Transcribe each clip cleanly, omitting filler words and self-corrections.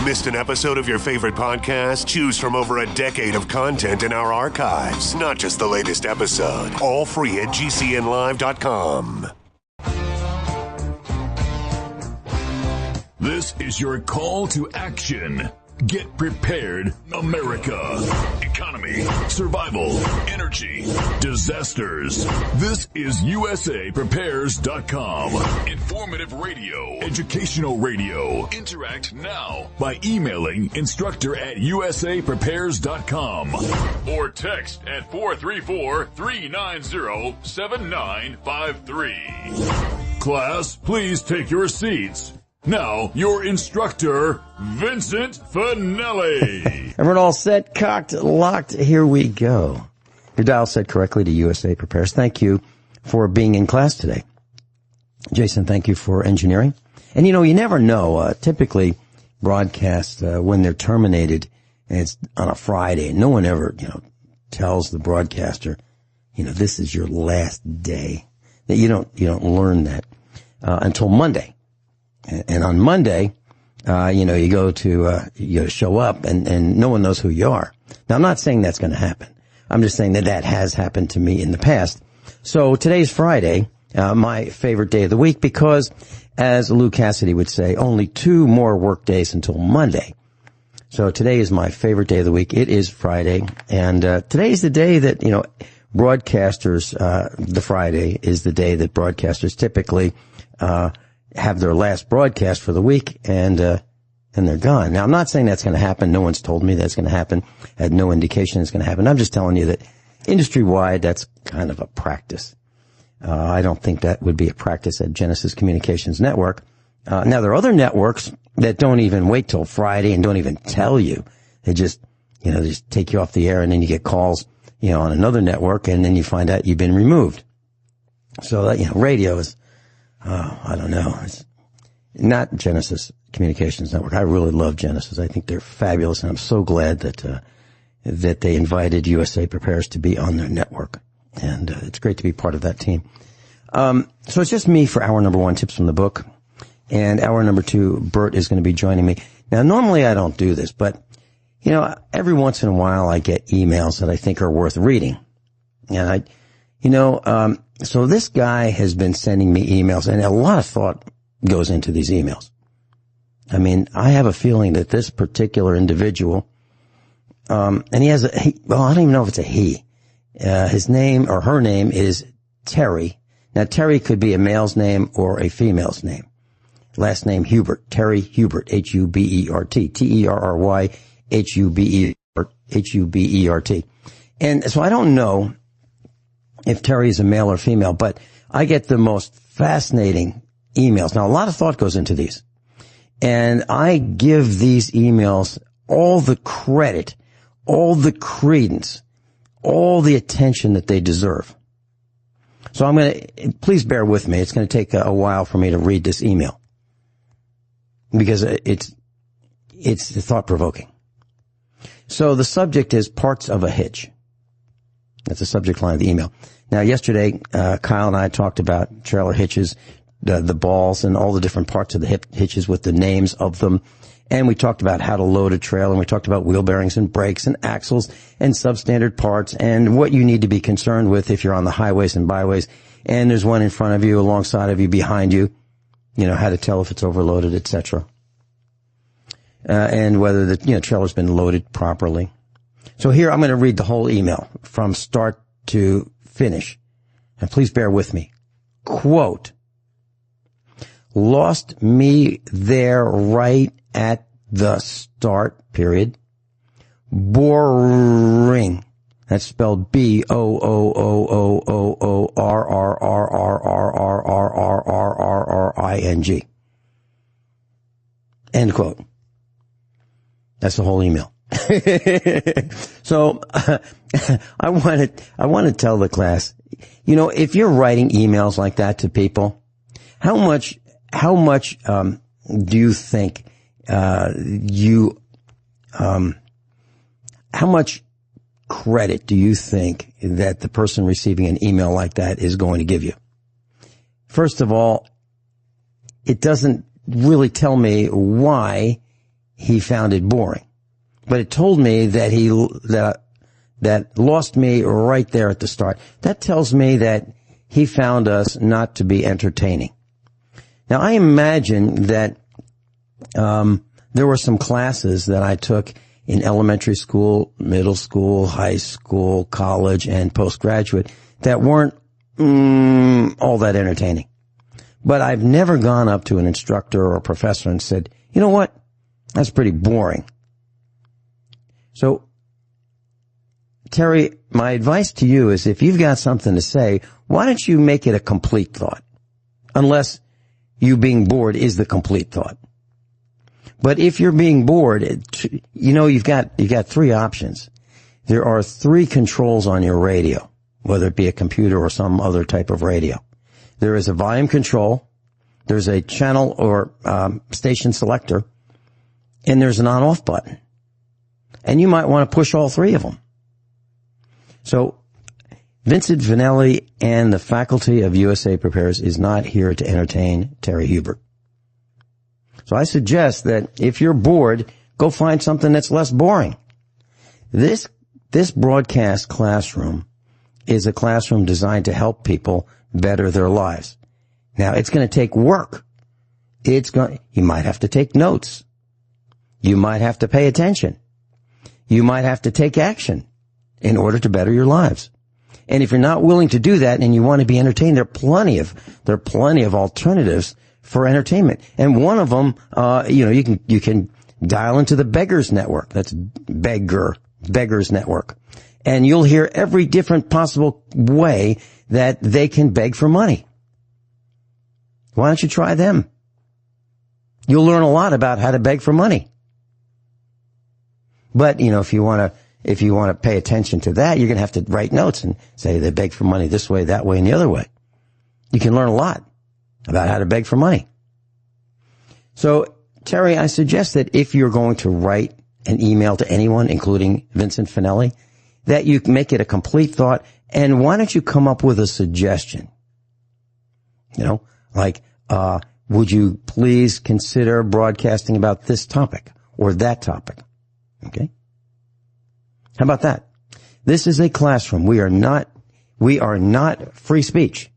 Missed an episode of your favorite podcast? Choose from over a decade of content in our archives, not just the latest episode. All free at GCNlive.com. This is your call to action. Get prepared, America. Economy, survival, energy, disasters. This is USAPrepares.com. Informative radio, educational radio. Interact now by emailing instructor@USAPrepares.com or text at 434-390-7953. Class, please take your seats. Now, your instructor, Vincent Finelli. Everyone all set, cocked, locked, here we go. Your dial set correctly to USA Prepares. Thank you for being in class today. Jason, thank you for engineering. And you never know, typically broadcasts, when they're terminated, and it's on a Friday, no one ever, tells the broadcaster, this is your last day. That you don't learn that, until Monday. And on Monday, you go to show up and no one knows who you are. Now, I'm not saying that's going to happen. I'm just saying that has happened to me in the past. So today's Friday, my favorite day of the week, because as Lou Cassidy would say, only 2 more work days until Monday. So today is my favorite day of the week. It is Friday. And, today is the day that, broadcasters, the Friday is the day that broadcasters typically, have their last broadcast for the week, and they're gone. Now, I'm not saying that's going to happen. No one's told me that's going to happen. I had no indication it's going to happen. I'm just telling you that industry-wide, that's kind of a practice. I don't think that would be a practice at Genesis Communications Network. Now, there are other networks that don't even wait till Friday and don't even tell you. They just, they just take you off the air, and then you get calls, on another network, and then you find out you've been removed. So that, radio is, I don't know. It's not Genesis Communications Network. I really love Genesis. I think they're fabulous, and I'm so glad that they invited USA Prepares to be on their network. And it's great to be part of that team. So it's just me for hour number 1, tips from the book. And hour number 2, Bert is going to be joining me. Now, normally I don't do this, but, every once in a while I get emails that I think are worth reading. And so this guy has been sending me emails, and a lot of thought goes into these emails. I mean, I have a feeling that this particular individual, and he has I don't even know if it's a he. His name or her name is Terry. Now, Terry could be a male's name or a female's name. Last name Hubert. Terry Hubert. H-U-B-E-R-T. T-E-R-R-Y-H-U-B-E-R-T. And so I don't know if Terry is a male or female, but I get the most fascinating emails. Now, a lot of thought goes into these, and I give these emails all the credit, all the credence, all the attention that they deserve. So please bear with me. It's going to take a while for me to read this email, because it's thought-provoking. So the subject is parts of a hitch. That's the subject line of the email. Now, yesterday, Kyle and I talked about trailer hitches, the balls, and all the different parts of the hitches with the names of them. And we talked about how to load a trailer, and we talked about wheel bearings and brakes and axles and substandard parts and what you need to be concerned with if you're on the highways and byways. And there's one in front of you, alongside of you, behind you, how to tell if it's overloaded, etc. And whether the trailer's been loaded properly. So here, I'm going to read the whole email from start to finish. And please bear with me. Quote, lost me there right at the start, period. Boring. That's spelled B-O-O-O-O-O-O-R-R-R-R-R-R-R-R-R-R-I-N-G. End quote. That's the whole email. So, I want to tell the class, if you're writing emails like that to people, how much do you think, how much credit do you think that the person receiving an email like that is going to give you? First of all, it doesn't really tell me why he found it boring. But it told me that that lost me right there at the start. That tells me that he found us not to be entertaining. Now, I imagine that there were some classes that I took in elementary school, middle school, high school, college, and postgraduate that weren't all that entertaining. But I've never gone up to an instructor or a professor and said, you know what, that's pretty boring. So, Terry, my advice to you is if you've got something to say, why don't you make it a complete thought? Unless you being bored is the complete thought. But if you're being bored, you've got three options. There are three controls on your radio, whether it be a computer or some other type of radio. There is a volume control, there's a channel or station selector, and there's an on-off button. And you might want to push all three of them. So, Vincent Finelli and the faculty of USA Prepares is not here to entertain Terry Hubert. So I suggest that if you're bored, go find something that's less boring. This broadcast classroom is a classroom designed to help people better their lives. Now, it's going to take work. You might have to take notes. You might have to pay attention. You might have to take action in order to better your lives. And if you're not willing to do that and you want to be entertained, there are plenty of alternatives for entertainment. And one of them, you can dial into the Beggars Network. That's Beggars Network. And you'll hear every different possible way that they can beg for money. Why don't you try them? You'll learn a lot about how to beg for money. But, if you want to pay attention to that, you're going to have to write notes and say they beg for money this way, that way, and the other way. You can learn a lot about how to beg for money. So, Terry, I suggest that if you're going to write an email to anyone, including Vincent Finelli, that you make it a complete thought, and why don't you come up with a suggestion? Would you please consider broadcasting about this topic or that topic? Okay? How about that? This is a classroom. We are not free speech.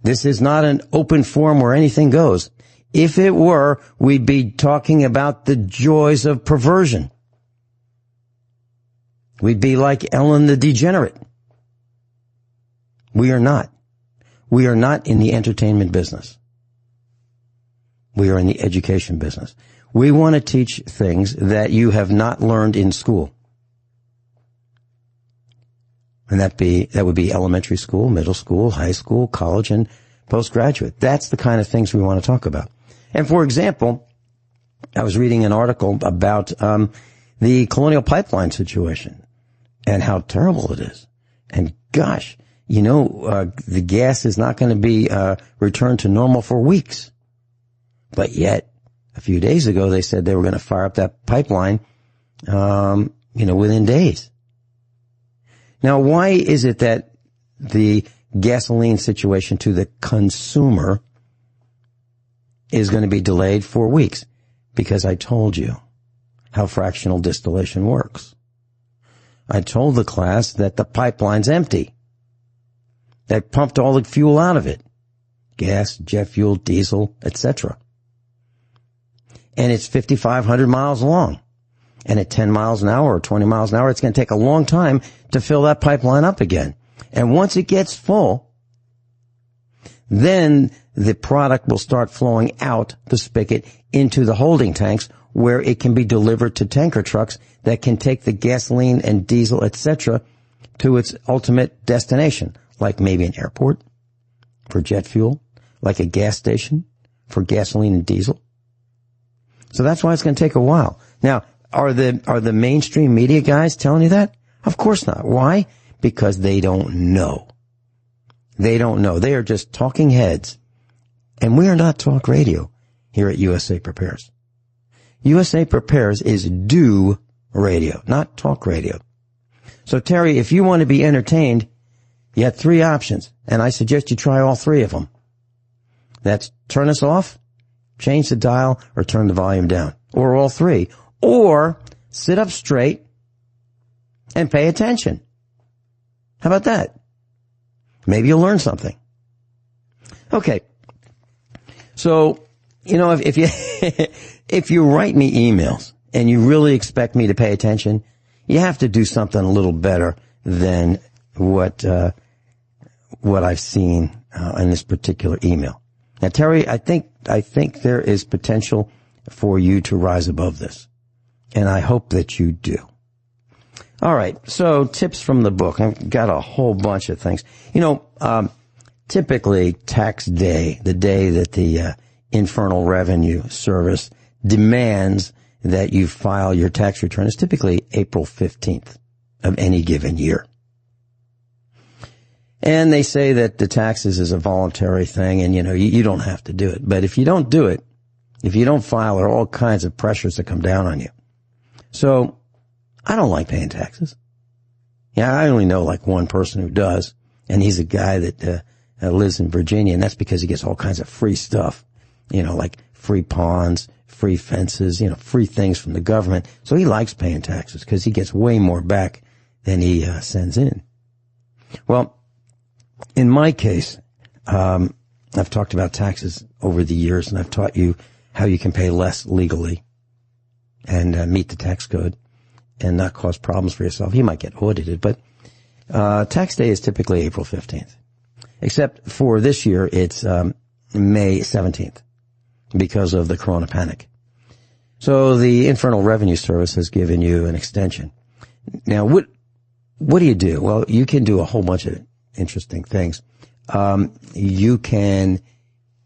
This is not an open forum where anything goes. If it were, we'd be talking about the joys of perversion. We'd be like Ellen the Degenerate. We are not. We are not in the entertainment business. We are in the education business. We want to teach things that you have not learned in school. And that would be elementary school, middle school, high school, college, and postgraduate. That's the kind of things we want to talk about. And for example, I was reading an article about the Colonial Pipeline situation and how terrible it is. And gosh, the gas is not going to be returned to normal for weeks. But yet, a few days ago, they said they were going to fire up that pipeline, within days. Now, why is it that the gasoline situation to the consumer is going to be delayed for weeks? Because I told you how fractional distillation works. I told the class that the pipeline's empty. They pumped all the fuel out of it. Gas, jet fuel, diesel, etc. And it's 5,500 miles long. And at 10 miles an hour or 20 miles an hour, it's going to take a long time to fill that pipeline up again. And once it gets full, then the product will start flowing out the spigot into the holding tanks where it can be delivered to tanker trucks that can take the gasoline and diesel, etc., to its ultimate destination, like maybe an airport for jet fuel, like a gas station for gasoline and diesel. So that's why it's going to take a while. Now, are the mainstream media guys telling you that? Of course not. Why? Because they don't know. They don't know. They are just talking heads. And we are not talk radio here at USA Prepares. USA Prepares is do radio, not talk radio. So Terry, if you want to be entertained, you have three options, and I suggest you try all three of them. That's turn us off, Change the dial or turn the volume down, or all three. Or sit up straight and pay attention. How about that? Maybe you'll learn something. Okay. So, if you, if you write me emails and you really expect me to pay attention, you have to do something a little better than what I've seen in this particular email. Now, Terry, I think there is potential for you to rise above this, and I hope that you do. All right, so tips from the book. I've got a whole bunch of things. Typically tax day, the day that the Internal Revenue Service demands that you file your tax return, is typically April 15th of any given year. And they say that the taxes is a voluntary thing, and you don't have to do it. But if you don't do it, if you don't file, there are all kinds of pressures that come down on you. So I don't like paying taxes. Yeah, I only know like one person who does, and he's a guy that lives in Virginia, and that's because he gets all kinds of free stuff, like free ponds, free fences, free things from the government. So he likes paying taxes because he gets way more back than he sends in. Well, in my case, I've talked about taxes over the years, and I've taught you how you can pay less legally and meet the tax code and not cause problems for yourself. You might get audited, but tax day is typically April 15th. Except for this year, it's May 17th because of the corona panic. So the Internal Revenue Service has given you an extension. Now, what do you do? Well, you can do a whole bunch of interesting things. You can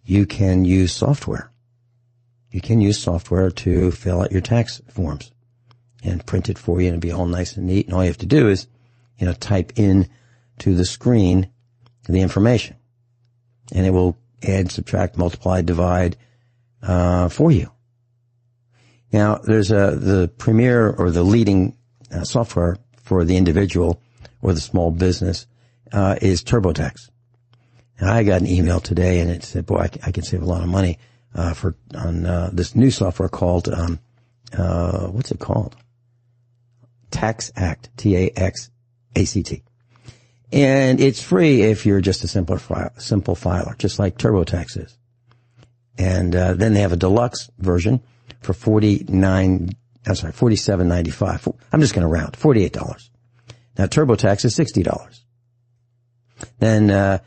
use software. You can use software to fill out your tax forms and print it for you, and it'll be all nice and neat. And all you have to do is, type in to the screen the information, and it will add, subtract, multiply, divide for you. Now, there's the premier or the leading software for the individual or the small business is TurboTax. Now, I got an email today, and it said, "Boy, I can save a lot of money on this new software called what's it called? Tax Act, TAXACT." And it's free if you're just a simple filer, just like TurboTax is. And then they have a deluxe version for $47.95. I'm just going to round, $48. Now, TurboTax is $60. Then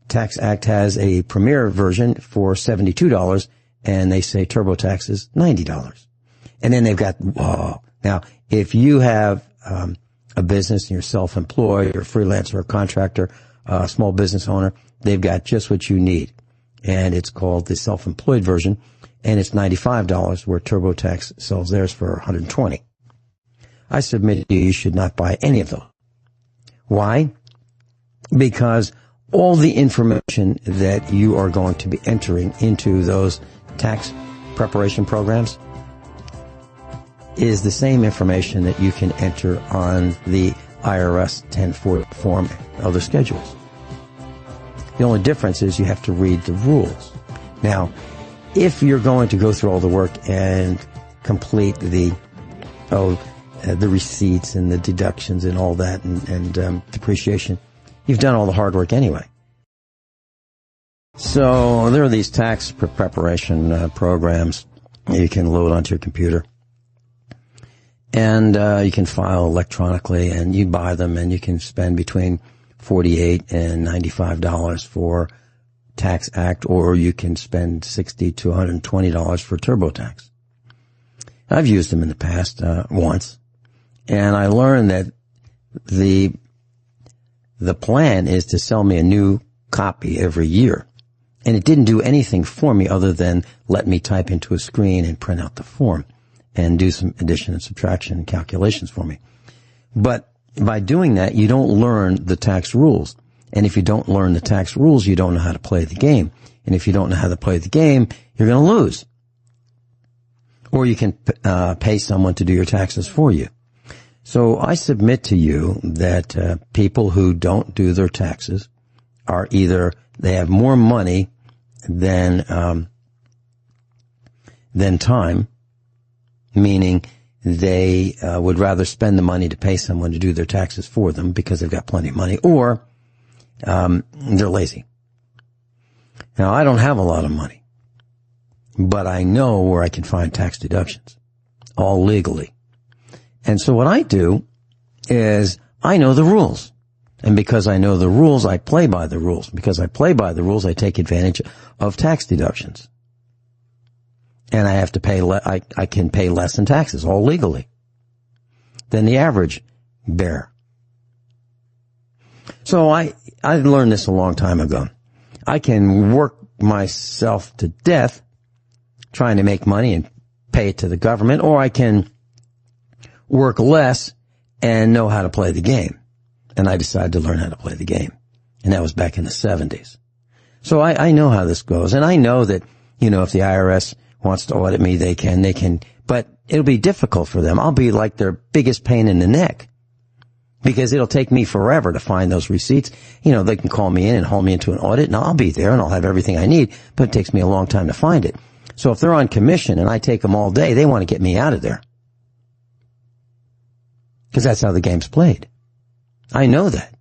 Tax Act has a premier version for $72, and they say TurboTax is $90. And then they've got, whoa. Now, if you have a business and you're self-employed or freelancer or contractor, small business owner, they've got just what you need. And it's called the self-employed version, and it's $95, where TurboTax sells theirs for $120. I submit to you should not buy any of those. Why? Because all the information that you are going to be entering into those tax preparation programs is the same information that you can enter on the IRS 1040 form and other schedules. The only difference is you have to read the rules. Now, if you're going to go through all the work and complete the receipts and the deductions and all that and depreciation, you've done all the hard work anyway. So there are these tax preparation programs you can load onto your computer. And you can file electronically, and you buy them, and you can spend between $48 and $95 for Tax Act, or you can spend $60 to $120 for TurboTax. I've used them in the past once, and I learned that the plan is to sell me a new copy every year, and it didn't do anything for me other than let me type into a screen and print out the form and do some addition and subtraction and calculations for me. But by doing that, you don't learn the tax rules. And if you don't learn the tax rules, you don't know how to play the game. And if you don't know how to play the game, you're going to lose. Or you can pay someone to do your taxes for you. So I submit to you that people who don't do their taxes are either they have more money than than time, meaning they would rather spend the money to pay someone to do their taxes for them because they've got plenty of money, or they're lazy. Now, I don't have a lot of money, but I know where I can find tax deductions, all legally. And so what I do is I know the rules. And because I know the rules, I play by the rules. Because I play by the rules, I take advantage of tax deductions. And I have to pay, I can pay less in taxes, all legally, than the average bear. So I learned this a long time ago. I can work myself to death trying to make money and pay it to the government, or I can work less and know how to play the game. And I decided to learn how to play the game. And that was back in the 70s. So I know how this goes. And I know that, if the IRS wants to audit me, they can, but it'll be difficult for them. I'll be like their biggest pain in the neck because it'll take me forever to find those receipts. They can call me in and haul me into an audit and I'll be there and I'll have everything I need, but it takes me a long time to find it. So if they're on commission and I take them all day, they want to get me out of there. Because that's how the game's played. I know that.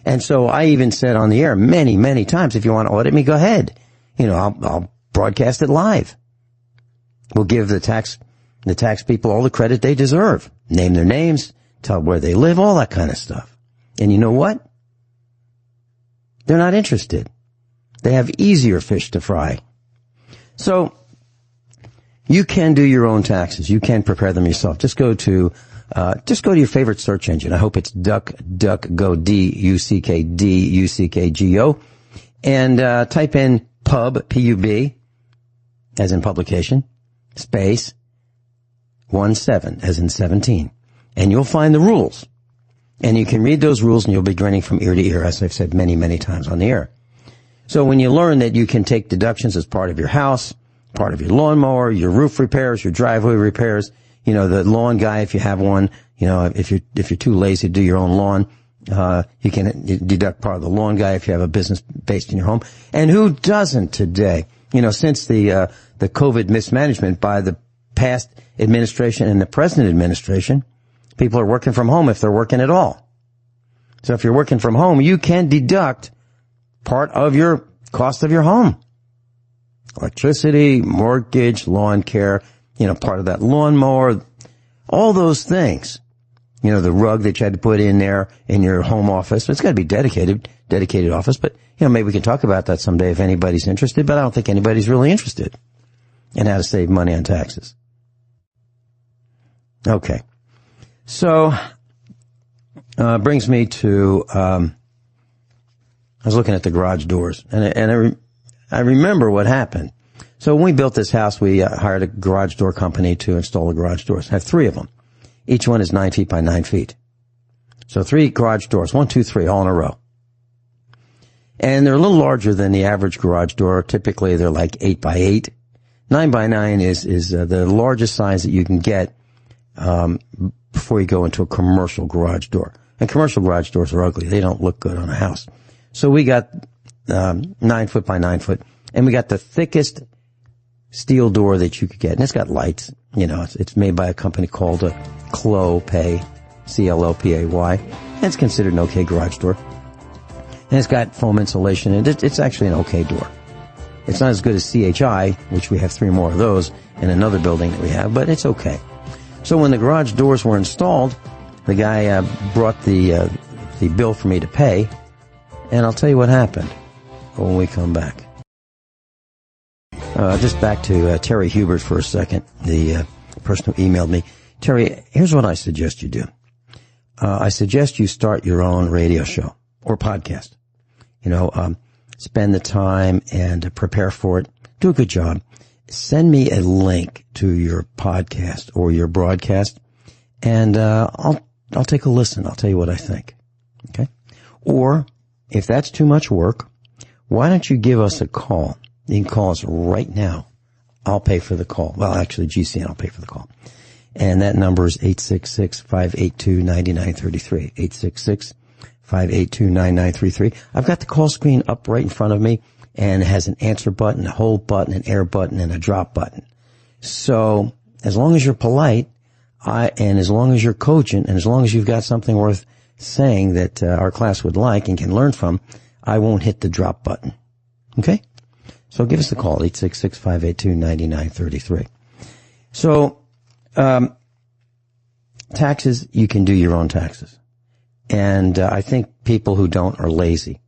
And so I even said on the air many, many times, if you want to audit me, go ahead. I'll broadcast it live. We'll give the tax people all the credit they deserve. Name their names, tell where they live, all that kind of stuff. And you know what? They're not interested. They have easier fish to fry. So you can do your own taxes. You can prepare them yourself. Just go to your favorite search engine. I hope it's DuckDuckGo, DuckDuckGo, and type in pub, P-U-B, as in publication, space 17, as in 17. And you'll find the rules. And you can read those rules and you'll be grinning from ear to ear, as I've said many, many times on the air. So when you learn that you can take deductions as part of your house, part of your lawnmower, your roof repairs, your driveway repairs, the lawn guy, if you have one, if you're too lazy to do your own lawn, you can deduct part of the lawn guy if you have a business based in your home. And who doesn't today? Since the COVID mismanagement by the past administration and the present administration, people are working from home if they're working at all. So if you're working from home, you can deduct part of your cost of your home. Electricity, mortgage, lawn care, part of that lawnmower, all those things. The rug that you had to put in there in your home office. It's got to be dedicated office, but, maybe we can talk about that someday if anybody's interested, but I don't think anybody's really interested in how to save money on taxes. Okay. So, brings me to, I was looking at the garage doors and I remember what happened. So when we built this house, we hired a garage door company to install the garage doors. I have 3 of them. Each one is 9 feet by 9 feet. So 3 garage doors, 1, 2, 3, all in a row. And they're a little larger than the average garage door. Typically they're like 8 by 8. 9 by 9 is the largest size that you can get, before you go into a commercial garage door. And commercial garage doors are ugly. They don't look good on a house. So we got, 9 foot by 9 foot. And we got the thickest steel door that you could get. And it's got lights. It's made by a company called Clopay, C-L-O-P-A-Y. And it's considered an okay garage door. And it's got foam insulation. And it's actually an okay door. It's not as good as CHI, which we have 3 more of those in another building that we have, but it's okay. So when the garage doors were installed, the guy brought the bill for me to pay. And I'll tell you what happened when we come back. Just back to Terry Hubert for a second, the person who emailed me. Terry, here's what I suggest you do. I suggest you start your own radio show or podcast. Spend the time and prepare for it. Do a good job. Send me a link to your podcast or your broadcast, and I'll take a listen. I'll tell you what I think. Okay? Or if that's too much work, why don't you give us a call? You can call us right now. I'll pay for the call. Well, actually, GCN will pay for the call. And that number is 866-582-9933. 866-582-9933. I've got the call screen up right in front of me, and it has an answer button, a hold button, an air button, and a drop button. So as long as you're polite, and as long as you're cogent, and as long as you've got something worth saying that our class would like and can learn from, I won't hit the drop button. Okay? So give us a call, 866-582-9933. So, taxes, you can do your own taxes. And I think people who don't are lazy,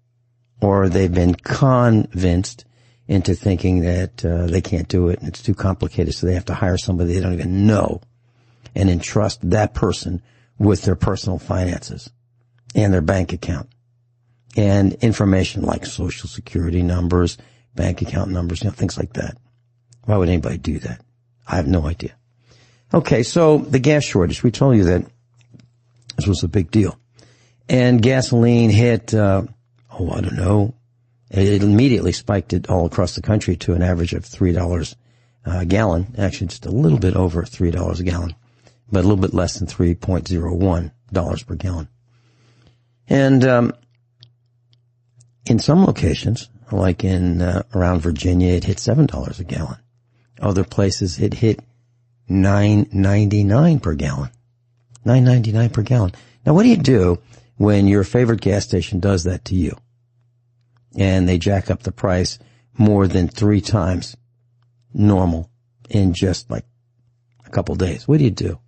or they've been convinced into thinking that they can't do it and it's too complicated, so they have to hire somebody they don't even know and entrust that person with their personal finances and their bank account and information like Social Security numbers, bank account numbers, things like that. Why would anybody do that? I have no idea. Okay, so the gas shortage. We told you that this was a big deal. And gasoline hit, I don't know. It immediately spiked it all across the country to an average of $3 a gallon. Actually, just a little bit over $3 a gallon, but a little bit less than $3.01 per gallon. And in some locations, like in around Virginia, it hit $7 a gallon. Other places, it hit $9.99 per gallon. $9.99 per gallon. Now, what do you do when your favorite gas station does that to you? And they jack up the price more than 3 times normal in just like a couple days. What do? Do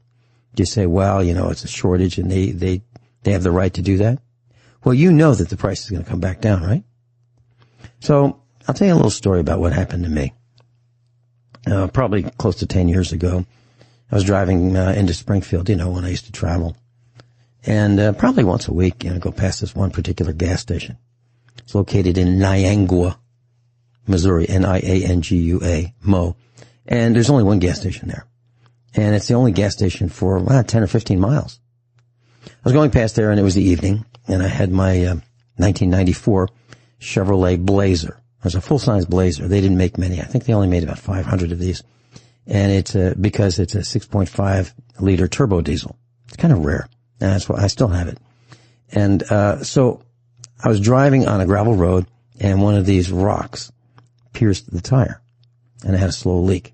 you say, well, it's a shortage and they have the right to do that? Well, you know that the price is going to come back down, right? So I'll tell you a little story about what happened to me. Probably close to 10 years ago, I was driving into Springfield, when I used to travel. And probably once a week, go past this one particular gas station. It's located in Niangua, Missouri, Niangua, Mo. And there's only one gas station there. And it's the only gas station for 10 or 15 miles. I was going past there, and it was the evening, and I had my 1994 Chevrolet Blazer. It was a full-size Blazer. They didn't make many. I think they only made about 500 of these. And it's because it's a 6.5-liter turbo diesel. It's kind of rare. And that's why I still have it. And so I was driving on a gravel road, and one of these rocks pierced the tire, and I had a slow leak.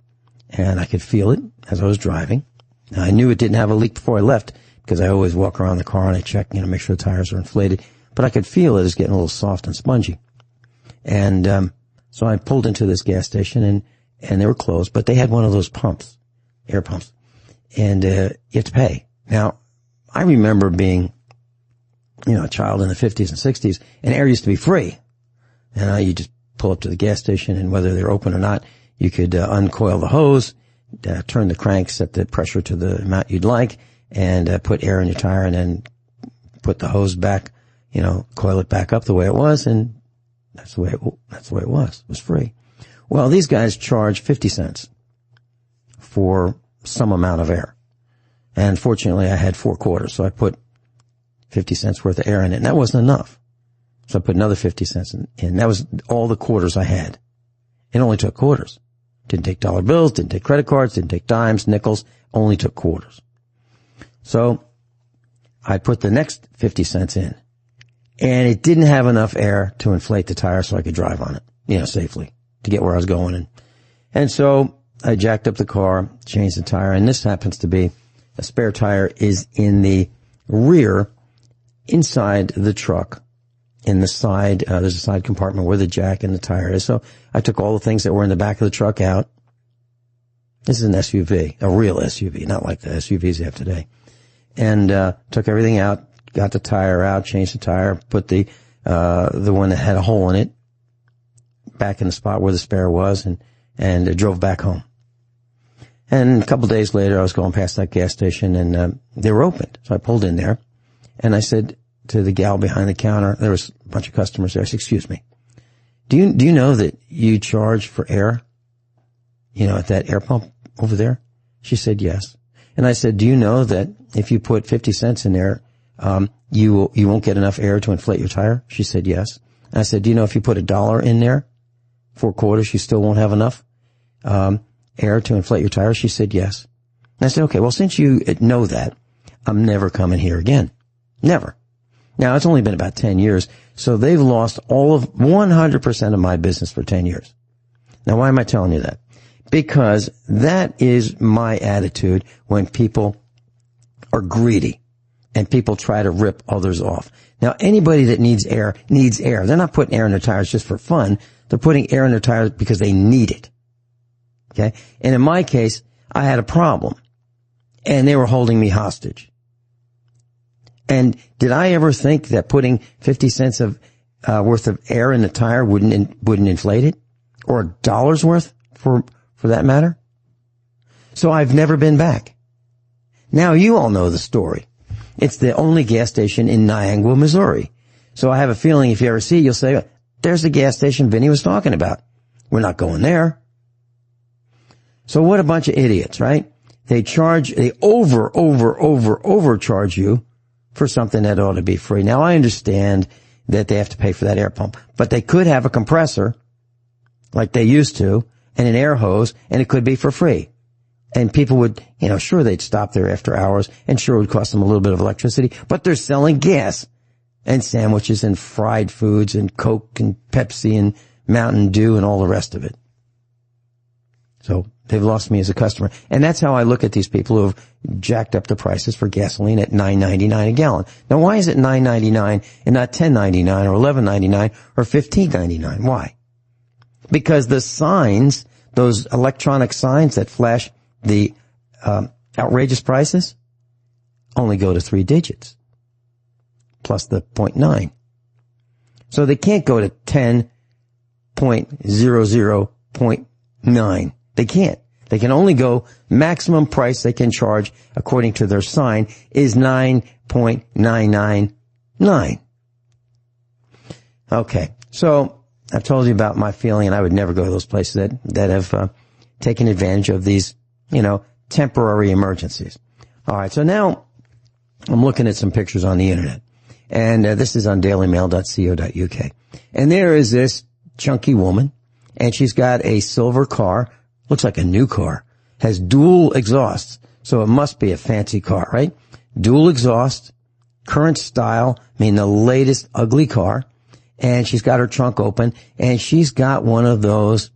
And I could feel it as I was driving. Now, I knew it didn't have a leak before I left, because I always walk around the car and I check, make sure the tires are inflated. But I could feel it was getting a little soft and spongy. And so I pulled into this gas station, and they were closed, but they had one of those pumps, air pumps, and you have to pay. Now, I remember being, a child in the 50s and 60s, and air used to be free. And you just pull up to the gas station, and whether they're open or not, you could uncoil the hose, turn the crank, set the pressure to the amount you'd like, and put air in your tire, and then put the hose back, coil it back up the way it was, and that's the way it was. It was free. Well, these guys charge 50 cents for some amount of air. And fortunately, I had 4 quarters, so I put 50 cents worth of air in it, and that wasn't enough. So I put another 50 cents in. That was all the quarters I had. It only took quarters. Didn't take dollar bills, didn't take credit cards, didn't take dimes, nickels, only took quarters. So I put the next 50 cents in, and it didn't have enough air to inflate the tire so I could drive on it, safely to get where I was going. And so I jacked up the car, changed the tire, and this happens to be a spare tire is in the rear, inside the truck, in the side, there's a side compartment where the jack and the tire is. So I took all the things that were in the back of the truck out. This is an SUV, a real SUV, not like the SUVs you have today. And took everything out, got the tire out, changed the tire, put the one that had a hole in it back in the spot where the spare was, and drove back home. And a couple of days later, I was going past that gas station, and they were opened. So I pulled in there, and I said to the gal behind the counter, there was a bunch of customers there. I said, "Excuse me, do you know that you charge for air, at that air pump over there?" She said, "Yes." And I said, "Do you know that if you put 50 cents in there, you won't get enough air to inflate your tire?" She said, "Yes." And I said, "Do you know if you put $1 in there, 4 quarters, you still won't have enough air to inflate your tire?" She said, "Yes." And I said, "Okay, well, since you know that, I'm never coming here again. Never." Now, it's only been about 10 years, so they've lost all of 100% of my business for 10 years. Now, why am I telling you that? because that is my attitude when people are greedy and people try to rip others off. Now, anybody that needs air. They're not putting air in their tires just for fun. They're putting air in their tires because they need it. Okay? And in my case, I had a problem, and they were holding me hostage. And did I ever think that putting 50 cents of worth of air in the tire wouldn't inflate it, or $1 worth for that matter? So I've never been back. Now you all know the story. It's the only gas station in Niagara, Missouri. So I have a feeling if you ever see it, you'll say, there's the gas station Vinny was talking about. We're not going there. So what a bunch of idiots, right? They overcharge you for something that ought to be free. Now I understand that they have to pay for that air pump, but they could have a compressor like they used to and an air hose, and it could be for free. And people would, sure, they'd stop there after hours, and sure, it would cost them a little bit of electricity, but they're selling gas and sandwiches and fried foods and Coke and Pepsi and Mountain Dew and all the rest of it. So they've lost me as a customer. And that's how I look at these people who have jacked up the prices for gasoline at $9.99 a gallon. Now, why is it $9.99 and not $10.99 or $11.99 or $15.99? Why? Because the signs, those electronic signs that flash the outrageous prices, only go to 3 digits, plus the 0.9. So they can't go to 10.00.9. They can't. They can only go, maximum price they can charge, according to their sign, is 9.999. Okay, so I've told you about my feeling, and I would never go to those places that have taken advantage of these, temporary emergencies. All right, so now I'm looking at some pictures on the internet, and this is on dailymail.co.uk. And there is this chunky woman, and she's got a silver car, looks like a new car, has dual exhausts, so it must be a fancy car, right? Dual exhaust, current style, the latest ugly car, and she's got her trunk open, and she's got one of those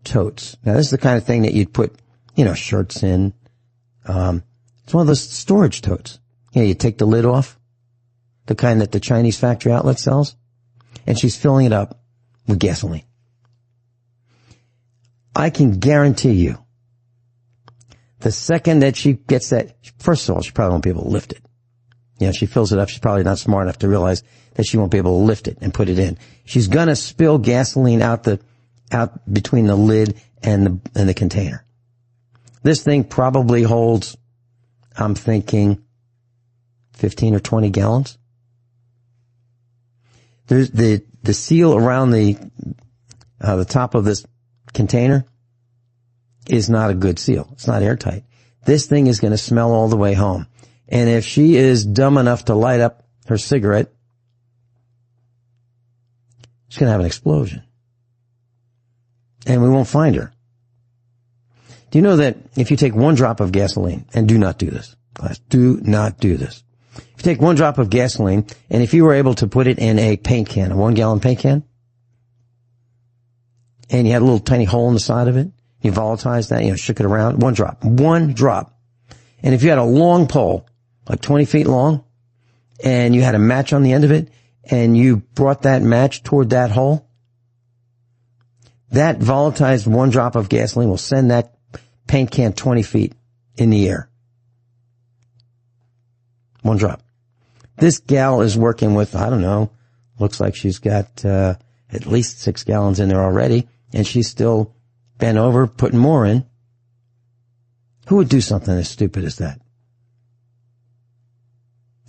totes. Now, this is the kind of thing that you'd put, shirts in. It's one of those storage totes. You take the lid off, the kind that the Chinese factory outlet sells, and she's filling it up with gasoline. I can guarantee you, the second that she gets that, first of all, she probably won't be able to lift it. She fills it up. She's probably not smart enough to realize that she won't be able to lift it and put it in. She's gonna spill gasoline out between the lid and the container. This thing probably holds, I'm thinking, 15 or 20 gallons. There's the seal around the top of this container is not a good seal. It's not airtight. This thing is going to smell all the way home. And if she is dumb enough to light up her cigarette, she's going to have an explosion. And we won't find her. Do you know that if you take 1 drop of gasoline, and do not do this, class, do not do this. If you take 1 drop of gasoline, and if you were able to put it in a paint can, a 1-gallon paint can, and you had a little tiny hole in the side of it, you volatilized that, shook it around, 1 drop. And if you had a long pole, like 20 feet long, and you had a match on the end of it, and you brought that match toward that hole, that volatilized 1 drop of gasoline will send that paint can 20 feet in the air. 1 drop. This gal is working with, I don't know, looks like she's got at least 6 gallons in there already, and she's still bent over putting more in. Who would do something as stupid as that?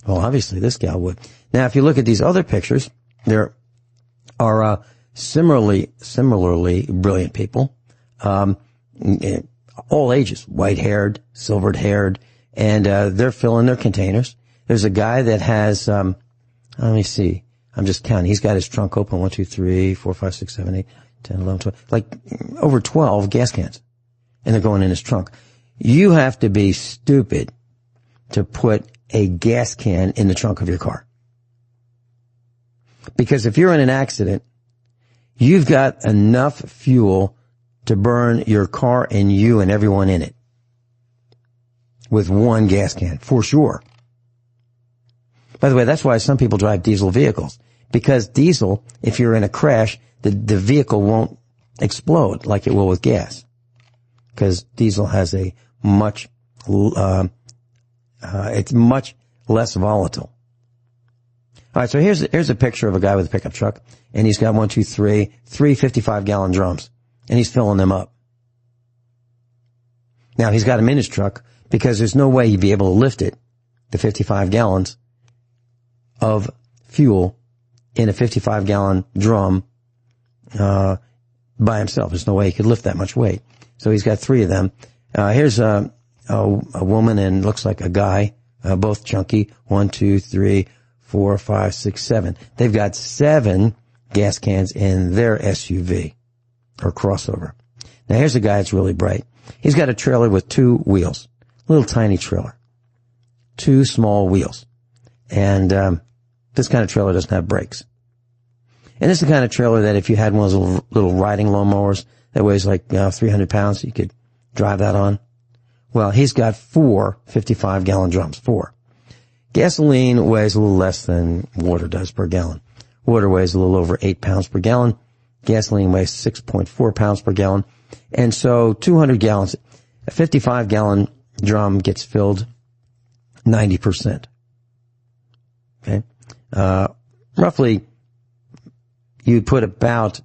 Well, obviously this gal would. Now, if you look at these other pictures, there are similarly brilliant people, all ages, white-haired, silvered-haired, and they're filling their containers. There's a guy that has, let me see, I'm just counting. He's got his trunk open, 1, 2, 3, 4, 5, 6, 7, 8, 10, 11, 12, like over 12 gas cans, and they're going in his trunk. You have to be stupid to put a gas can in the trunk of your car. Because if you're in an accident, you've got enough fuel to burn your car and you and everyone in it with one gas can, for sure. By the way, that's why some people drive diesel vehicles. Because diesel, if you're in a crash, the vehicle won't explode like it will with gas. Because diesel has a it's much less volatile. All right, so here's a picture of a guy with a pickup truck, and he's got 3 55-gallon drums, and he's filling them up. Now, he's got them in his truck because there's no way he'd be able to lift it, the 55 gallons of fuel in a 55-gallon drum by himself. There's no way he could lift that much weight. So he's got 3 of them. Here's a woman and looks like a guy, both chunky. 1, 2, 3, 4, 5, 6, 7. They've got 7 gas cans in their SUV or crossover. Now here's a guy that's really bright. He's got a trailer with 2 wheels, little tiny trailer, 2 small wheels. And this kind of trailer doesn't have brakes. And this is the kind of trailer that if you had one of those little riding lawnmowers that weighs like 300 pounds, you could drive that on. Well, he's got 4 55-gallon drums, 4. Gasoline weighs a little less than water does per gallon. Water weighs a little over 8 pounds per gallon. Gasoline weighs 6.4 pounds per gallon. And so 200 gallons, a 55-gallon drum gets filled 90%. Okay? Roughly, you put about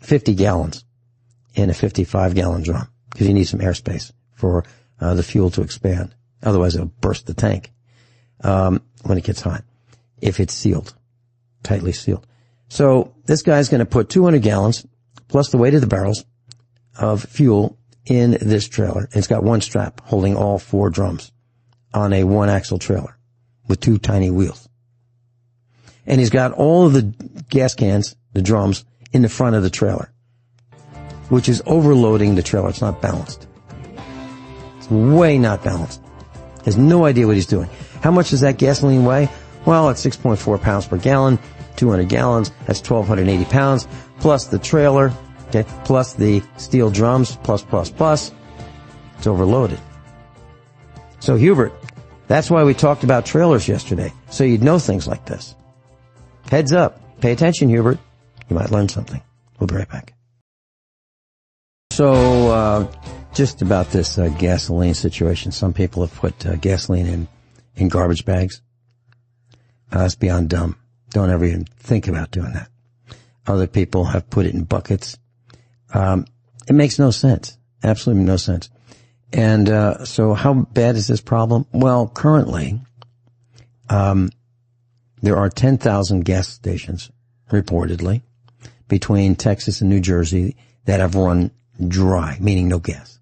50 gallons in a 55-gallon drum because you need some airspace for the fuel to expand. Otherwise, it'll burst the tank when it gets hot, if it's sealed, tightly sealed. So this guy's going to put 200 gallons plus the weight of the barrels of fuel in this trailer. It's got one strap holding all 4 drums on a 1-axle trailer with 2 tiny wheels. And he's got all of the gas cans, the drums, in the front of the trailer, which is overloading the trailer. It's not balanced. It's way not balanced. Has no idea what he's doing. How much does that gasoline weigh? Well, it's 6.4 pounds per gallon, 200 gallons. That's 1,280 pounds, plus the trailer, okay, plus the steel drums, plus. It's overloaded. So, Hubert, that's why we talked about trailers yesterday, so you'd know things like this. Heads up. Pay attention, Hubert. You might learn something. We'll be right back. So, just about this gasoline situation. Some people have put gasoline in garbage bags. It's beyond dumb. Don't ever even think about doing that. Other people have put it in buckets. It makes no sense. Absolutely no sense. And so how bad is this problem? Well, currently, there are 10,000 gas stations, reportedly, between Texas and New Jersey that have run dry, meaning no gas.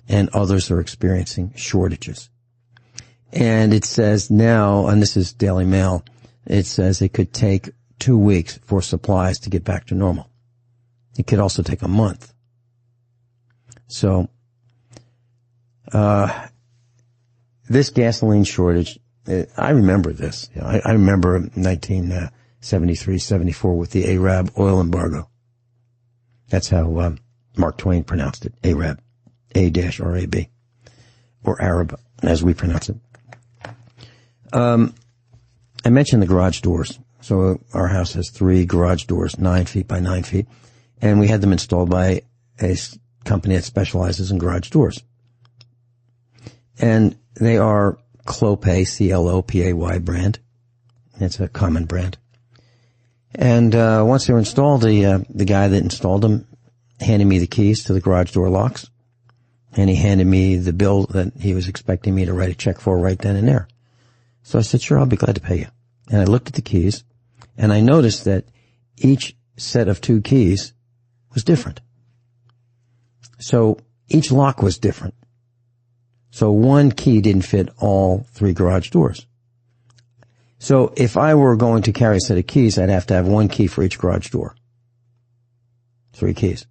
And others are experiencing shortages. And it says now, and this is Daily Mail, it says it could take 2 weeks for supplies to get back to normal. It could also take a month. So, this gasoline shortage, I remember this. You know, I remember 1973, 74 with the Arab oil embargo. That's how Mark Twain pronounced it, Arab, A-R-A-B, or Arab, as we pronounce it. I mentioned the garage doors. So our house has 3 garage doors, 9 feet by 9 feet, and we had them installed by a company that specializes in garage doors. And they are Clopay, C-L-O-P-A-Y brand. It's a common brand. And once they were installed, the guy that installed them handed me the keys to the garage door locks, and he handed me the bill that he was expecting me to write a check for right then and there. So I said, sure, I'll be glad to pay you. And I looked at the keys, and I noticed that each set of 2 keys was different. So each lock was different. So one key didn't fit all 3 garage doors. So if I were going to carry a set of keys, I'd have to have 1 key for each garage door. 3 keys.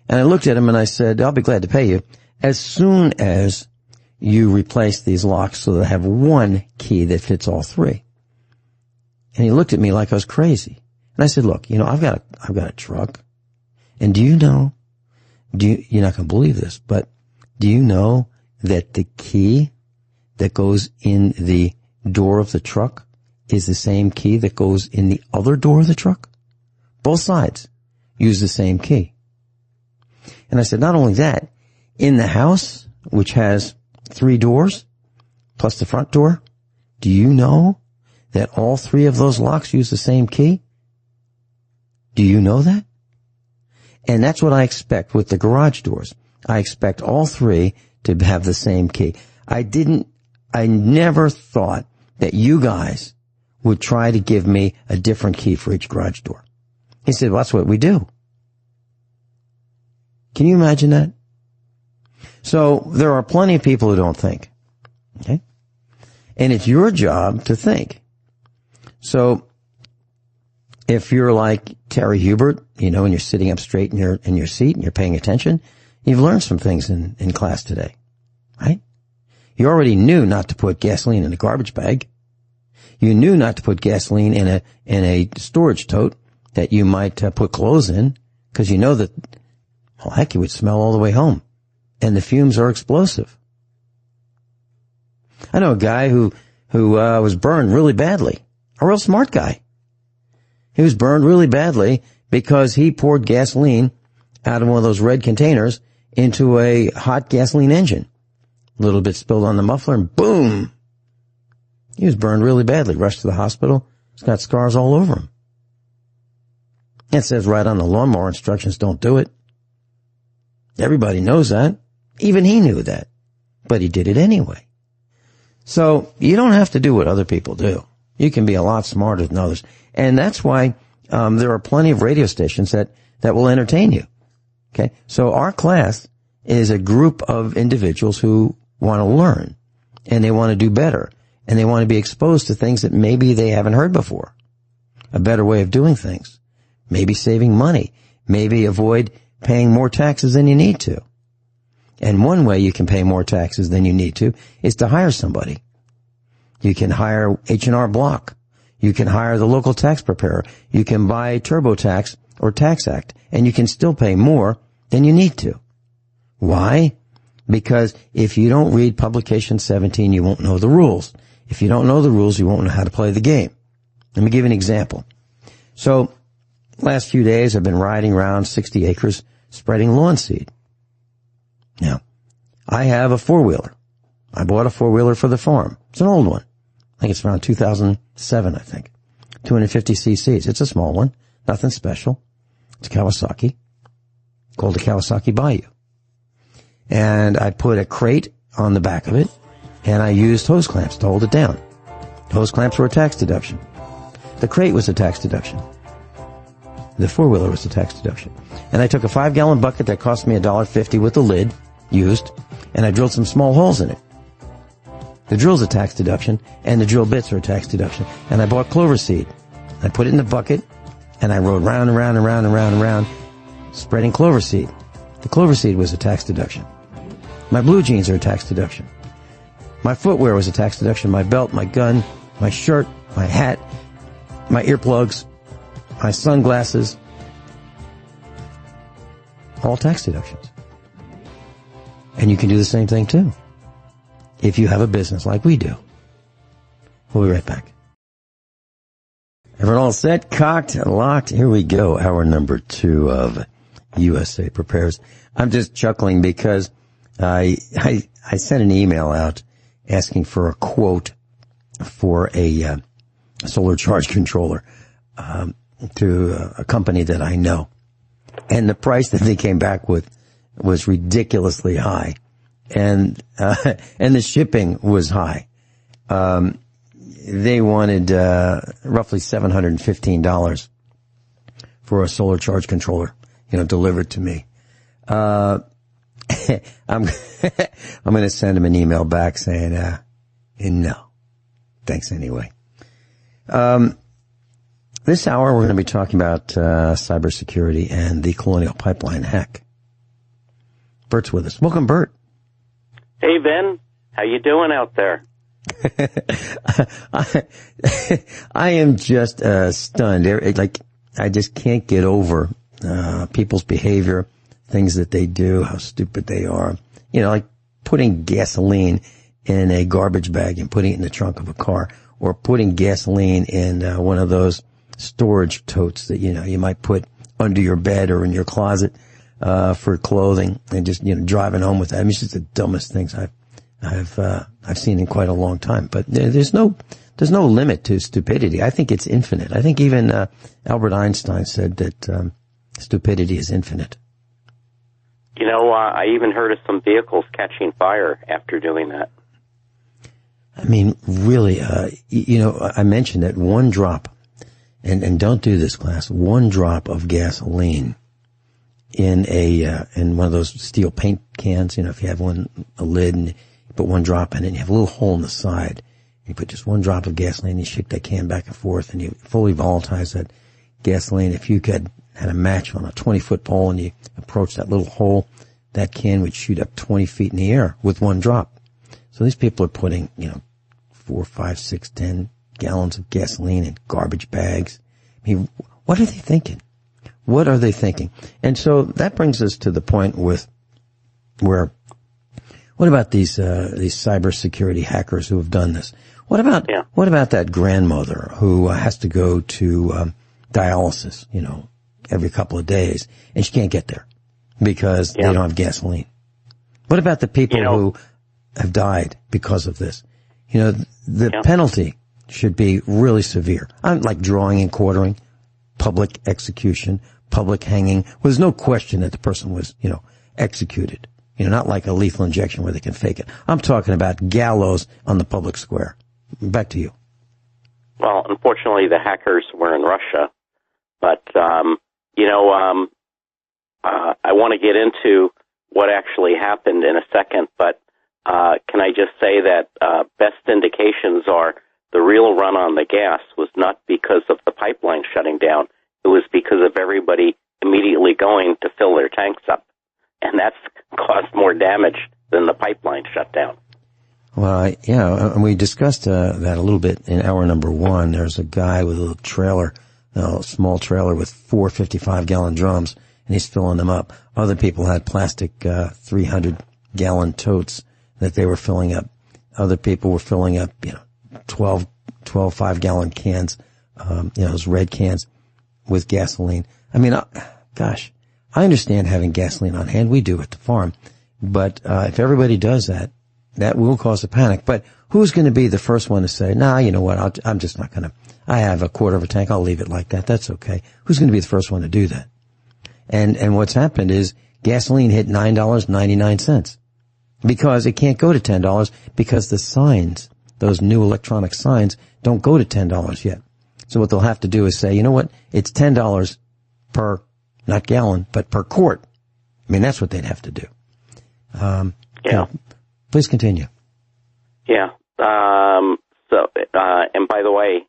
And I looked at him and I said, I'll be glad to pay you as soon as you replace these locks so that I have 1 key that fits all 3. And he looked at me like I was crazy. And I said, look, I've got a truck, And you're not going to believe this, but do you know that the key that goes in the door of the truck is the same key that goes in the other door of the truck? Both sides use the same key. And I said, not only that, in the house, which has 3 doors, plus the front door, do you know that all 3 of those locks use the same key? Do you know that? And that's what I expect with the garage doors. I expect all 3 to have the same key. I never thought that you guys would try to give me a different key for each garage door. He said, well, that's what we do. Can you imagine that? So there are plenty of people who don't think. Okay? And it's your job to think. So if you're like Terry Hubert, and you're sitting up straight in your seat and you're paying attention, you've learned some things in class today, right? You already knew not to put gasoline in a garbage bag. You knew not to put gasoline in a storage tote that you might put clothes in, because you know that, well, heck, it would smell all the way home. And the fumes are explosive. I know a guy who was burned really badly. A real smart guy. He was burned really badly because he poured gasoline out of one of those red containers into a hot gasoline engine. A little bit spilled on the muffler and boom! He was burned really badly. Rushed to the hospital. He's got scars all over him. It says right on the lawnmower instructions, don't do it. Everybody knows that. Even he knew that. But he did it anyway. So you don't have to do what other people do. You can be a lot smarter than others. And that's why there are plenty of radio stations that will entertain you. Okay? So our class is a group of individuals who want to learn. And they want to do better. And they want to be exposed to things that maybe they haven't heard before. A better way of doing things. Maybe saving money. Maybe avoid paying more taxes than you need to. And one way you can pay more taxes than you need to is to hire somebody. You can hire H&R Block. You can hire the local tax preparer. You can buy TurboTax or Tax Act, and you can still pay more than you need to. Why? Because if you don't read Publication 17, you won't know the rules. If you don't know the rules, you won't know how to play the game. Let me give you an example. So, last few days I've been riding around 60 acres spreading lawn seed. Now, I have a 4-wheeler. I bought a 4-wheeler for the farm. It's an old one. I think it's around 2007, I think. 250 cc's. It's a small one. Nothing special. It's a Kawasaki. Called the Kawasaki Bayou. And I put a crate on the back of it, and I used hose clamps to hold it down. Hose clamps were a tax deduction. The crate was a tax deduction. The 4-wheeler was a tax deduction. And I took a 5-gallon bucket that cost me $1.50 with the lid, used, and I drilled some small holes in it. The drill's a tax deduction, and the drill bits are a tax deduction. And I bought clover seed. I put it in the bucket, and I rode round and round and round and round and round, spreading clover seed. The clover seed was a tax deduction. My blue jeans are a tax deduction. My footwear was a tax deduction. My belt, my gun, my shirt, my hat, my earplugs, my sunglasses, all tax deductions. And you can do the same thing too, if you have a business like we do. We'll be right back. Everyone all set, cocked, locked? Here we go, hour number 2 of USA Prepares. I'm just chuckling because I sent an email out asking for a quote for a solar charge controller to a company that I know. And the price that they came back with was ridiculously high. And the shipping was high. They wanted roughly $715 for a solar charge controller, delivered to me. I'm going to send them an email back saying, no. Thanks anyway. This hour we're going to be talking about cybersecurity and the Colonial Pipeline hack. Bert's with us. Welcome, Bert. Hey, Vin. How you doing out there? I am just stunned. I just can't get over people's behavior, things that they do, how stupid they are. You know, like putting gasoline in a garbage bag and putting it in the trunk of a car, or putting gasoline in one of those storage totes that, you know, you might put under your bed or in your closet for clothing, and just, you know, driving home with that. I mean, it's just the dumbest things I've seen in quite a long time. But there's no limit to stupidity. I think it's infinite. I think even Albert Einstein said that stupidity is infinite. You know, I even heard of some vehicles catching fire after doing that. I mean, really, you know, I mentioned that one drop, and don't do this, class, one drop of gasoline in one of those steel paint cans, you know, if you have one, a lid, and you put one drop in it, and you have a little hole in the side, you put just one drop of gasoline, you shake that can back and forth, and you fully volatilize that gasoline. If you had a match on a 20-foot pole and you approach that little hole, that can would shoot up 20 feet in the air with one drop. So these people are putting, you know, 4, 5, 6, 10 gallons of gasoline in garbage bags. I mean, what are they thinking? What are they thinking? And so that brings us to the point what about these cybersecurity hackers who have done this? What about that grandmother who has to go to dialysis, you know, every couple of days, and she can't get there because they don't have gasoline? What about the people who have died because of this? You know, the penalty should be really severe. Like drawing and quartering, public execution, public hanging. Well, there's no question that the person was, you know, executed. You know, not like a lethal injection where they can fake it. I'm talking about gallows on the public square. Back to you. Well, unfortunately, the hackers were in Russia. But, I want to get into what actually happened in a second, but can I just say that best indications are the real run on the gas was not because of the pipeline shutting down. It was because of everybody immediately going to fill their tanks up. And that's caused more damage than the pipeline shut down. Well, and we discussed that a little bit in hour number 1. There's a guy with a little trailer, a small trailer with 4 55-gallon drums, and he's filling them up. Other people had plastic 300-gallon totes that they were filling up. Other people were filling up, 12 5-gallon cans, those red cans with gasoline. I mean, gosh, I understand having gasoline on hand. We do at the farm. But if everybody does that, that will cause a panic. But who's going to be the first one to say, nah, you know what, I'm just not going to, I have a quarter of a tank, I'll leave it like that, that's okay. Who's going to be the first one to do that? And what's happened is gasoline hit $9.99 because it can't go to $10 because the signs, those new electronic signs, don't go to $10 yet. So what they'll have to do is say, you know what, it's $10 per, not gallon, but per quart. I mean, that's what they'd have to do. Please continue. Yeah. And by the way,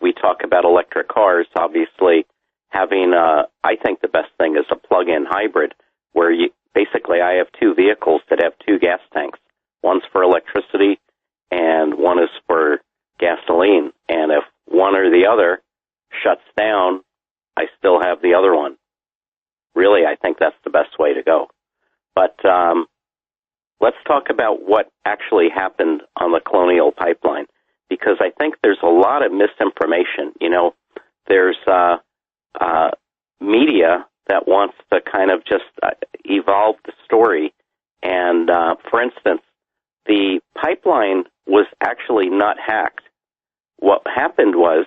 we talk about electric cars, obviously having, I think the best thing is a plug-in hybrid where I have 2 vehicles that have 2 gas tanks. One's for electricity and one is for gasoline. And if one or the other shuts down, I still have the other one. Really, I think that's the best way to go. But let's talk about what actually happened on the Colonial Pipeline, because I think there's a lot of misinformation. There's media that wants to kind of just evolve the story. And, for instance, the pipeline was actually not hacked. What happened was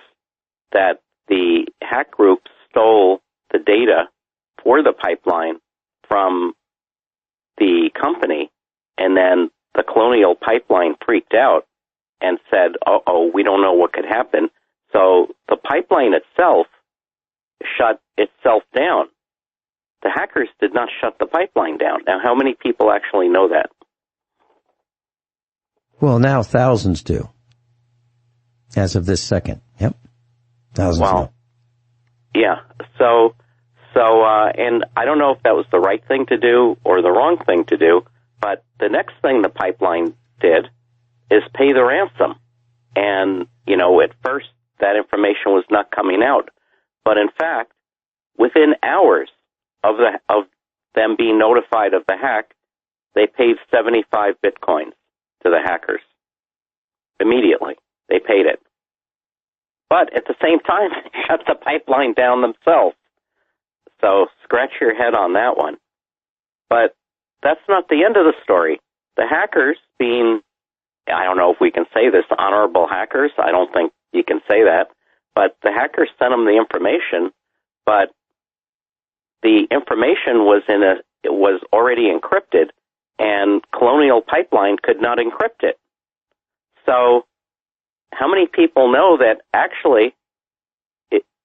that the hack group stole the data for the pipeline from the company, and then the Colonial Pipeline freaked out and said, we don't know what could happen. So the pipeline itself shut itself down. The hackers did not shut the pipeline down. Now, how many people actually know that? Well, now thousands do. As of this second. Yep. Thousands do. Yeah. So, and I don't know if that was the right thing to do or the wrong thing to do, but the next thing the pipeline did is pay the ransom. And, at first that information was not coming out. But in fact, within hours of them being notified of the hack, they paid 75 bitcoins to the hackers. Immediately, they paid it. But at the same time, they shut the pipeline down themselves. So scratch your head on that one. But that's not the end of the story. The hackers being, I don't know if we can say this, honorable hackers. I don't think you can say that. But the hackers sent them the information, but the information was already encrypted, and Colonial Pipeline could not encrypt it. So how many people know that actually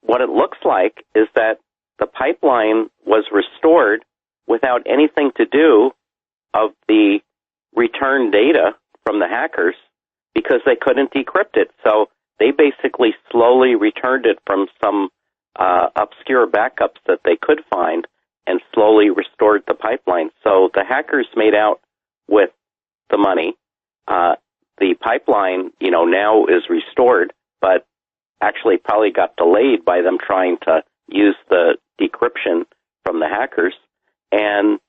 what it looks like is that the pipeline was restored without anything to do of the return data from the hackers because they couldn't decrypt it. So they basically slowly returned it from some obscure backups that they could find and slowly restored the pipeline. So the hackers made out with the money. The pipeline, now is restored, but actually probably got delayed by them trying to use the decryption from the hackers. And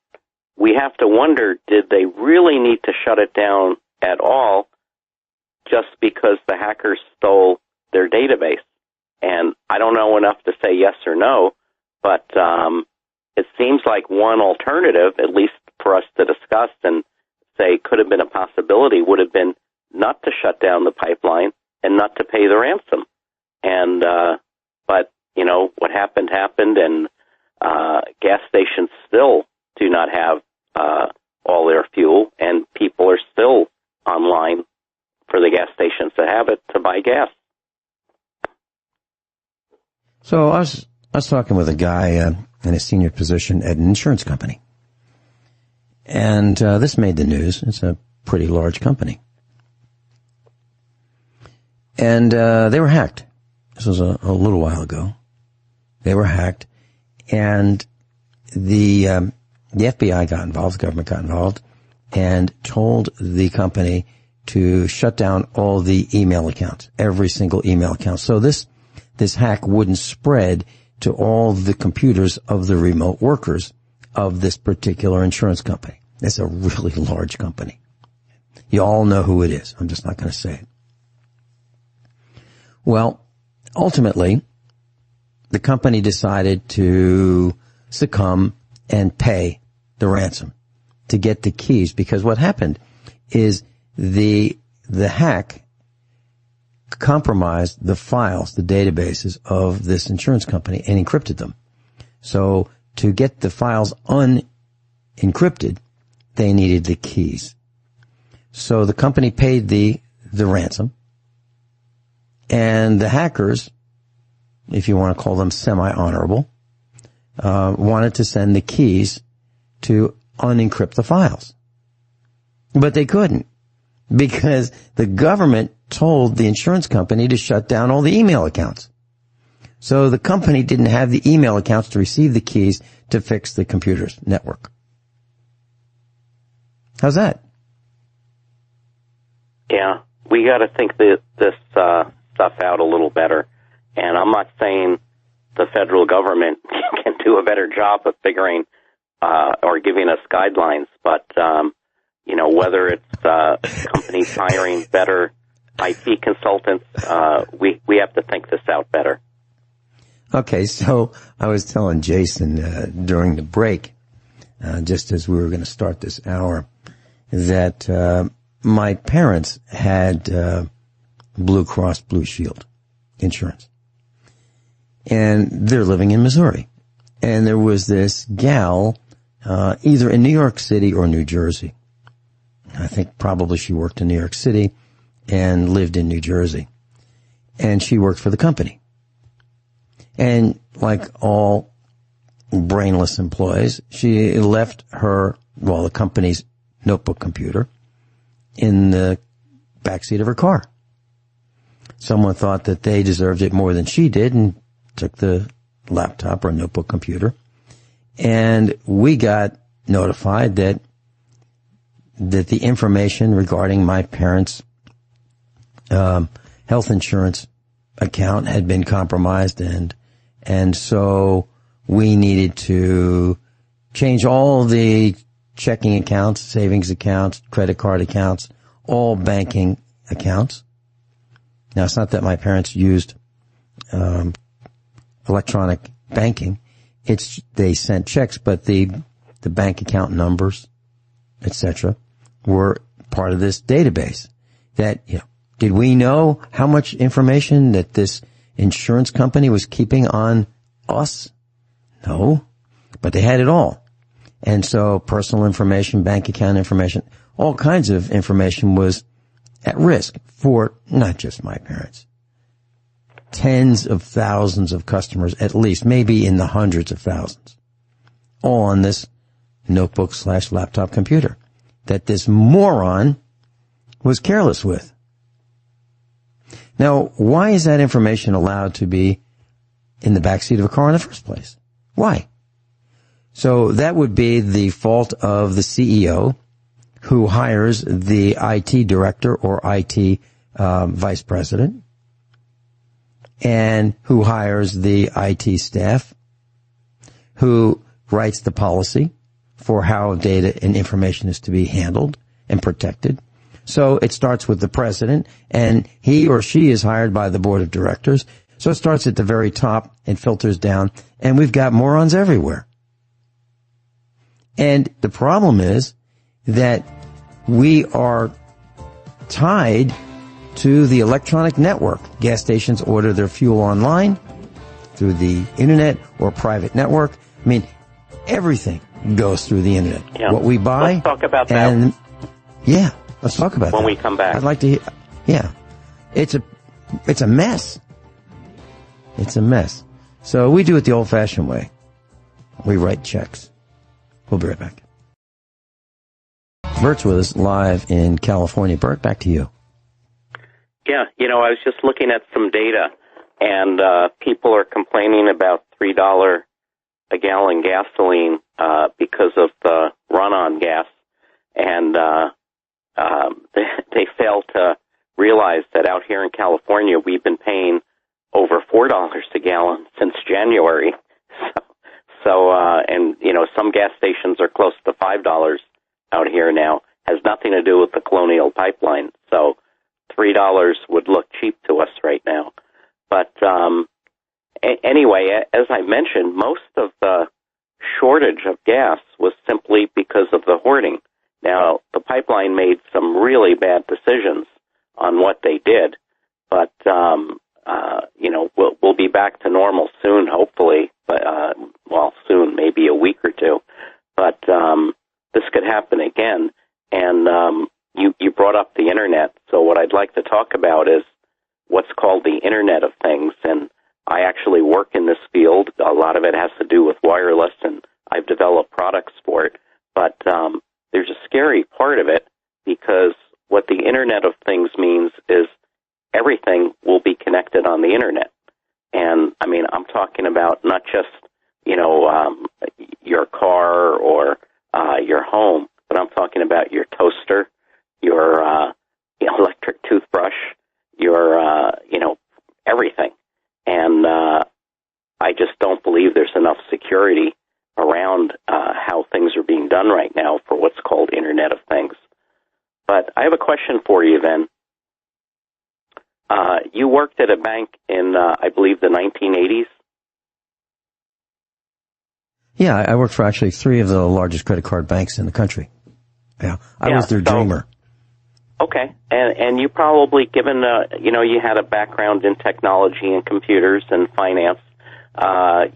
we have to wonder, did they really need to shut it down at all just because the hackers stole their database? And I don't know enough to say yes or no, but it seems like one alternative, at least for us to discuss and say could have been a possibility, would have been not to shut down the pipeline and not to pay the ransom. And but what happened, and gas stations still do not have all their fuel, and people are still online for the gas stations that have it to buy gas. So I was talking with a guy in a senior position at an insurance company, and this made the news. It's a pretty large company, and they were hacked. This was a little while ago. They were hacked, and the FBI got involved, the government got involved, and told the company to shut down all the email accounts, every single email account. So this hack wouldn't spread to all the computers of the remote workers of this particular insurance company. It's a really large company. You all know who it is. I'm just not going to say it. Well, ultimately, the company decided to succumb and pay the ransom to get the keys, because what happened is the hack compromised the files, the databases of this insurance company, and encrypted them. So to get the files unencrypted, they needed the keys. So the company paid the ransom, and the hackers, if you want to call them semi-honorable, wanted to send the keys to unencrypt the files. But they couldn't, because the government told the insurance company to shut down all the email accounts. So the company didn't have the email accounts to receive the keys to fix the computer's network. How's that? Yeah, we got to think this stuff out a little better. And I'm not saying the federal government can do a better job of figuring or giving us guidelines, but whether it's companies hiring better IT consultants, we have to think this out better. Okay, so I was telling Jason during the break, just as we were going to start this hour, that my parents had Blue Cross Blue Shield insurance. And they're living in Missouri. And there was this gal, either in New York City or New Jersey. I think probably she worked in New York City and lived in New Jersey. And she worked for the company. And like all brainless employees, she left the company's notebook computer in the backseat of her car. Someone thought that they deserved it more than she did and took the laptop or notebook computer. And we got notified that the information regarding my parents' health insurance account had been compromised, and so we needed to change all the checking accounts, savings accounts, credit card accounts, all banking accounts. Now, it's not that my parents used electronic banking. It's they sent checks, but the bank account numbers, etc., were part of this database. That, you know, did we know how much information that this insurance company was keeping on us? No, but they had it all. And so personal information, bank account information, all kinds of information was at risk for not just my parents. Tens of thousands of customers, at least, maybe in the hundreds of thousands, all on this notebook/laptop computer that this moron was careless with. Now, why is that information allowed to be in the backseat of a car in the first place? Why? So that would be the fault of the CEO who hires the IT director or IT vice president, and who hires the IT staff, who writes the policy for how data and information is to be handled and protected. So it starts with the president, and he or she is hired by the board of directors. So it starts at the very top and filters down, and we've got morons everywhere. And the problem is that we are tied to the electronic network. Gas stations order their fuel online through the internet or private network. I mean, everything goes through the internet. Yeah. What we buy. Let's talk about that. Yeah, let's talk about that. When we come back. I'd like to hear. Yeah. It's a mess. It's a mess. So we do it the old-fashioned way. We write checks. We'll be right back. Bert's with us live in California. Bert, back to you. Yeah, you know, I was just looking at some data, and people are complaining about $3 a gallon gasoline because of the run-on gas, and they fail to realize that out here in California we've been paying over $4 a gallon since January. So, and you know, some gas stations are close to $5 out here now. Has nothing to do with the Colonial Pipeline. So $3 would look cheap to us right now. But anyway, as I mentioned, most of the shortage of gas was simply because of the hoarding. Now, the pipeline made some really bad decisions on what they did, but you know, we'll be back to normal soon, hopefully. But well, soon, maybe a week or two. But this could happen again. And you brought up the internet. So what I'd like to talk about is what's called the Internet of Things. And I actually work in this field. A lot of it has to do with wireless, and I've developed products for it. But there's a scary part of it, because what the Internet of Things means is everything will be connected on the Internet. And, I mean, I'm talking about not just, you know, your car or your home, but I'm talking about your toaster, your electric toothbrush, your, you know, everything. And I just don't believe there's enough security around how things are being done right now for what's called Internet of Things. But I have a question for you then. You worked at a bank in, I believe, the 1980s? Yeah, I worked for actually 3 of the largest credit card banks in the country. Yeah, I was their dreamer. Okay, and you probably, given, you know, you had a background in technology and computers and finance,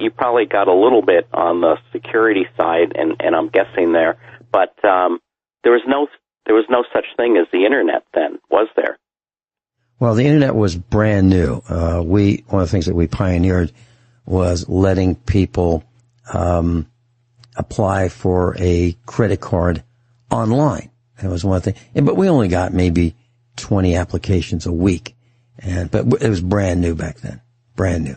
you probably got a little bit on the security side, and I'm guessing there, but there was no such thing as the Internet then, was there? Well, the Internet was brand new. One of the things that we pioneered was letting people apply for a credit card online. That was one thing. But we only got maybe 20 applications a week. But it was brand new back then. Brand new.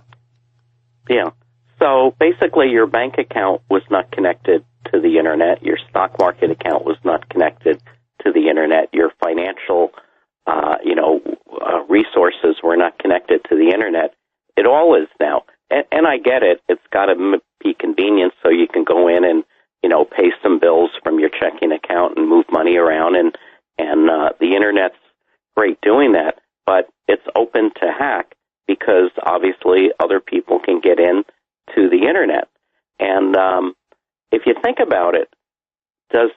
Yeah. So basically your bank account was not connected to the Internet. Your stock market account was not connected to the Internet. Your financial, resources were not connected to the Internet. It all is now. And I get it. It's got to be great doing that, but it's open to hack because obviously other people can get in to the internet. And if you think about it, does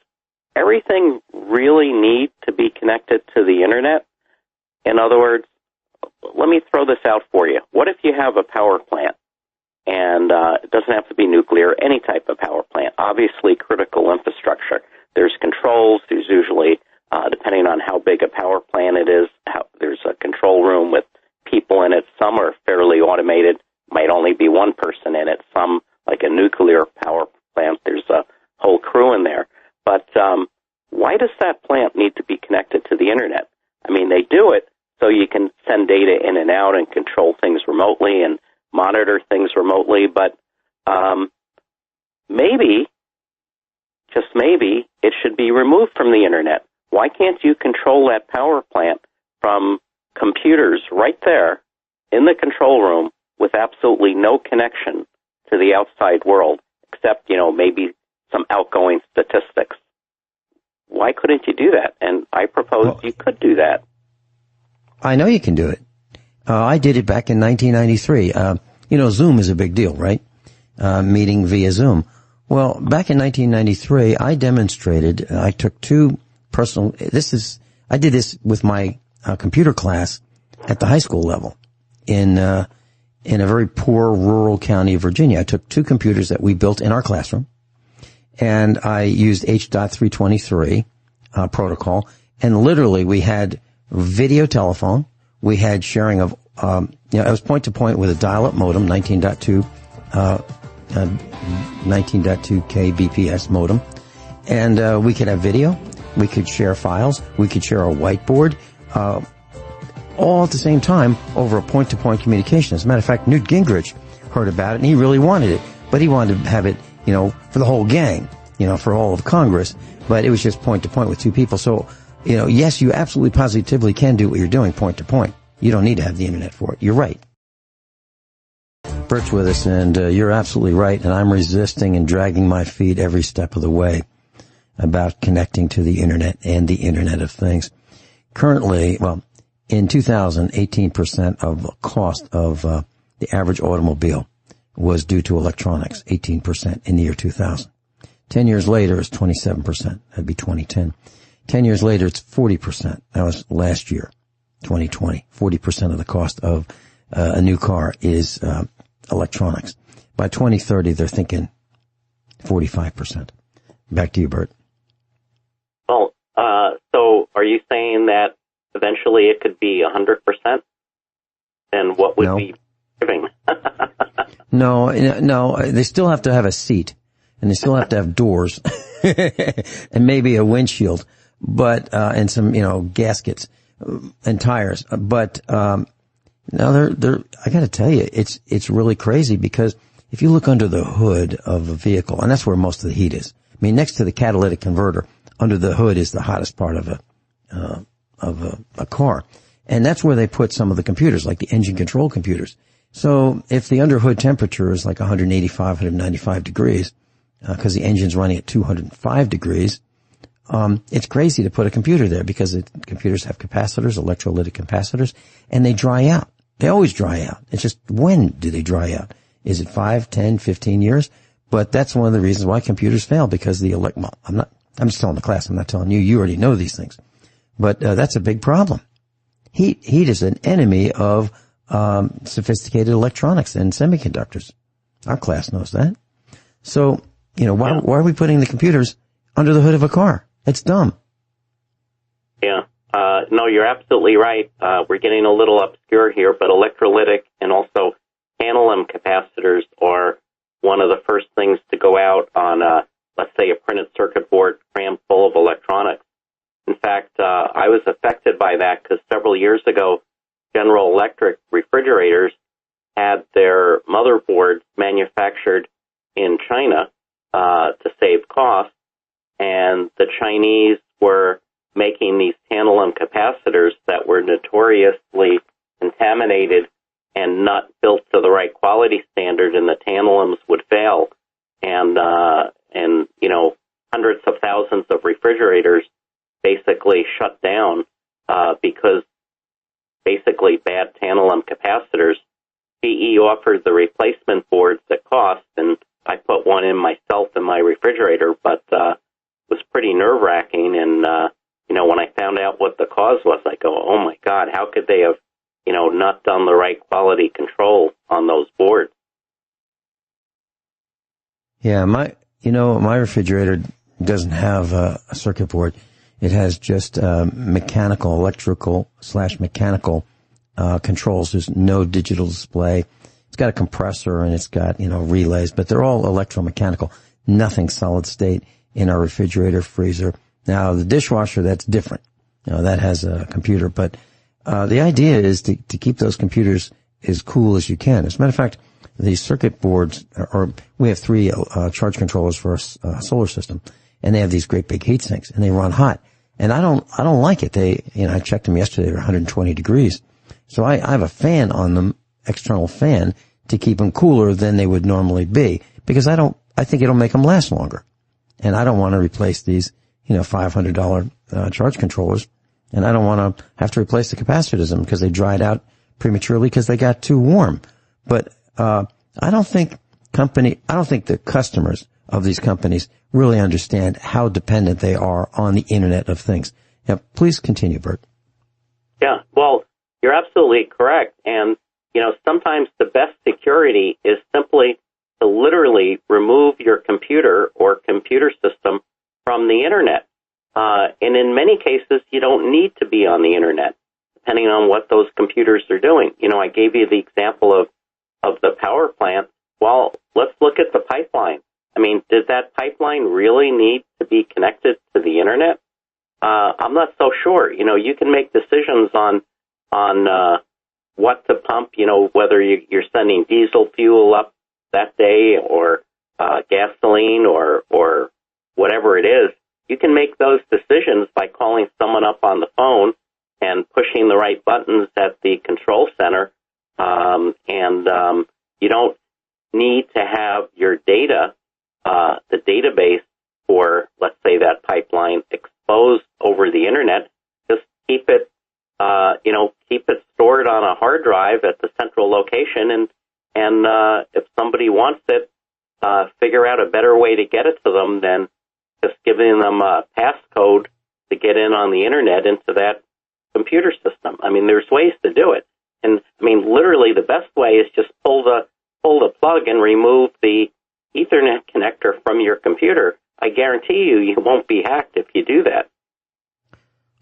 everything really need to be connected to the internet? In other words, let me throw this out for you. What if you have a power plant? And it doesn't have to be nuclear, any type of power plant. Obviously, critical infrastructure. There's controls. There's usually, depending on how big a power plant it is, there's a control room with people in it. Some are fairly automated, might only be one person in it. Some, like a nuclear power plant, there's a whole crew in there. But why does that plant need to be connected to the internet? I mean, they do it so you can send data in and out and control things remotely and monitor things remotely, but maybe, just maybe, it should be removed from the internet. Why can't you control that power plant from computers right there in the control room with absolutely no connection to the outside world, except, maybe some outgoing statistics? Why couldn't you do that? And I propose you could do that. I know you can do it. I did it back in 1993. Zoom is a big deal, right? Meeting via Zoom. Well, back in 1993, I demonstrated, I took two personal, I did this with my computer class at the high school level in a very poor rural county of Virginia. I took two computers that we built in our classroom, and I used H.323 protocol, and literally we had video telephone, we had sharing of, it was point-to-point with a dial-up modem, 19.2 kbps modem, and we could have video, we could share files, we could share a whiteboard, all at the same time over a point-to-point communication. As a matter of fact, Newt Gingrich heard about it, and he really wanted it, but he wanted to have it, for the whole gang, for all of Congress, but it was just point-to-point with two people. So, yes, you absolutely positively can do what you're doing point-to-point. You don't need to have the internet for it. You're right. Bert's with us, and you're absolutely right, and I'm resisting and dragging my feet every step of the way about connecting to the internet and the Internet of Things. Currently, in 2000, 18% of the cost of the average automobile was due to electronics, 18% in the year 2000. 10 years later, it's 27%. That'd be 2010. 10 years later, it's 40%. That was last year, 2020. 40% of the cost of a new car is electronics. By 2030, they're thinking 45%. Back to you, Bert. Well, so are you saying that eventually it could be 100%? Then what would be giving? No, they still have to have a seat, and they still have to have doors, and maybe a windshield, but, and some, gaskets and tires. But, no, I gotta tell you, it's really crazy, because if you look under the hood of a vehicle, and that's where most of the heat is. I mean, next to the catalytic converter, under the hood is the hottest part of a car. And that's where they put some of the computers, like the engine control computers. So if the underhood temperature is like 185, 195 degrees, because the engine's running at 205 degrees, it's crazy to put a computer there, because the computers have capacitors, electrolytic capacitors, and they dry out. They always dry out. It's just, when do they dry out? Is it 5, 10, 15 years? But that's one of the reasons why computers fail, because I'm just telling the class, I'm not telling you, you already know these things. But that's a big problem. Heat is an enemy of sophisticated electronics and semiconductors. Our class knows that. So, why are we putting the computers under the hood of a car? It's dumb. Yeah. No, you're absolutely right. We're getting a little obscure here, but electrolytic and also tantalum capacitors are one of the first things to go out on, let's say, a printed circuit board crammed full of electronics. In fact, I was affected by that because several years ago, General Electric refrigerators had their motherboards manufactured in China to save costs, and the Chinese were making these tantalum capacitors that were notoriously contaminated and not built to the right quality standard, and the tantalums would fail, and hundreds of thousands of refrigerators basically shut down because basically bad tantalum capacitors. GE offered the replacement boards at cost, and I put one in myself in my refrigerator, but it was pretty nerve-wracking. And, when I found out what the cause was, I go, oh, my God, how could they have, not done the right quality control on those boards? Yeah, my refrigerator doesn't have a circuit board. It has just electrical controls. There's no digital display. It's got a compressor and it's got, relays, but they're all electromechanical. Nothing solid state in our refrigerator, freezer. Now, the dishwasher, that's different. That has a computer, but the idea is to keep those computers as cool as you can. As a matter of fact, the circuit boards, we have 3 charge controllers for a solar system, and they have these great big heat sinks, and they run hot. And I don't like it. I checked them yesterday, they were 120 degrees. So I have a fan on them, external fan, to keep them cooler than they would normally be, because I think it'll make them last longer. And I don't want to replace these, $500 charge controllers, and I don't want to have to replace the capacitors in them because they dried out prematurely because they got too warm. But I don't think the customers of these companies really understand how dependent they are on the Internet of Things. Now, please continue, Bert. Yeah, well, you're absolutely correct. And, sometimes the best security is simply to literally remove your computer or computer system from the Internet. And in many cases, you don't need to be on the Internet, depending on what those computers are doing. I gave you the example of the power plant. Well, let's look at the pipeline. I mean, did that pipeline really need to be connected to the Internet? I'm not so sure. You can make decisions on what to pump, whether you're sending diesel fuel up that day or gasoline or whatever it is. You can make those decisions by calling someone up on the phone and pushing the right buttons at the control center. You don't need to have your data, the database for, let's say, that pipeline exposed over the Internet. Just keep it, keep it stored on a hard drive at the central location, and if somebody wants it, figure out a better way to get it to them than just giving them a passcode to get in on the Internet into that computer system. I mean, there's ways to do it. And, I mean, literally the best way is just pull the plug and remove the Ethernet connector from your computer. I guarantee you won't be hacked if you do that.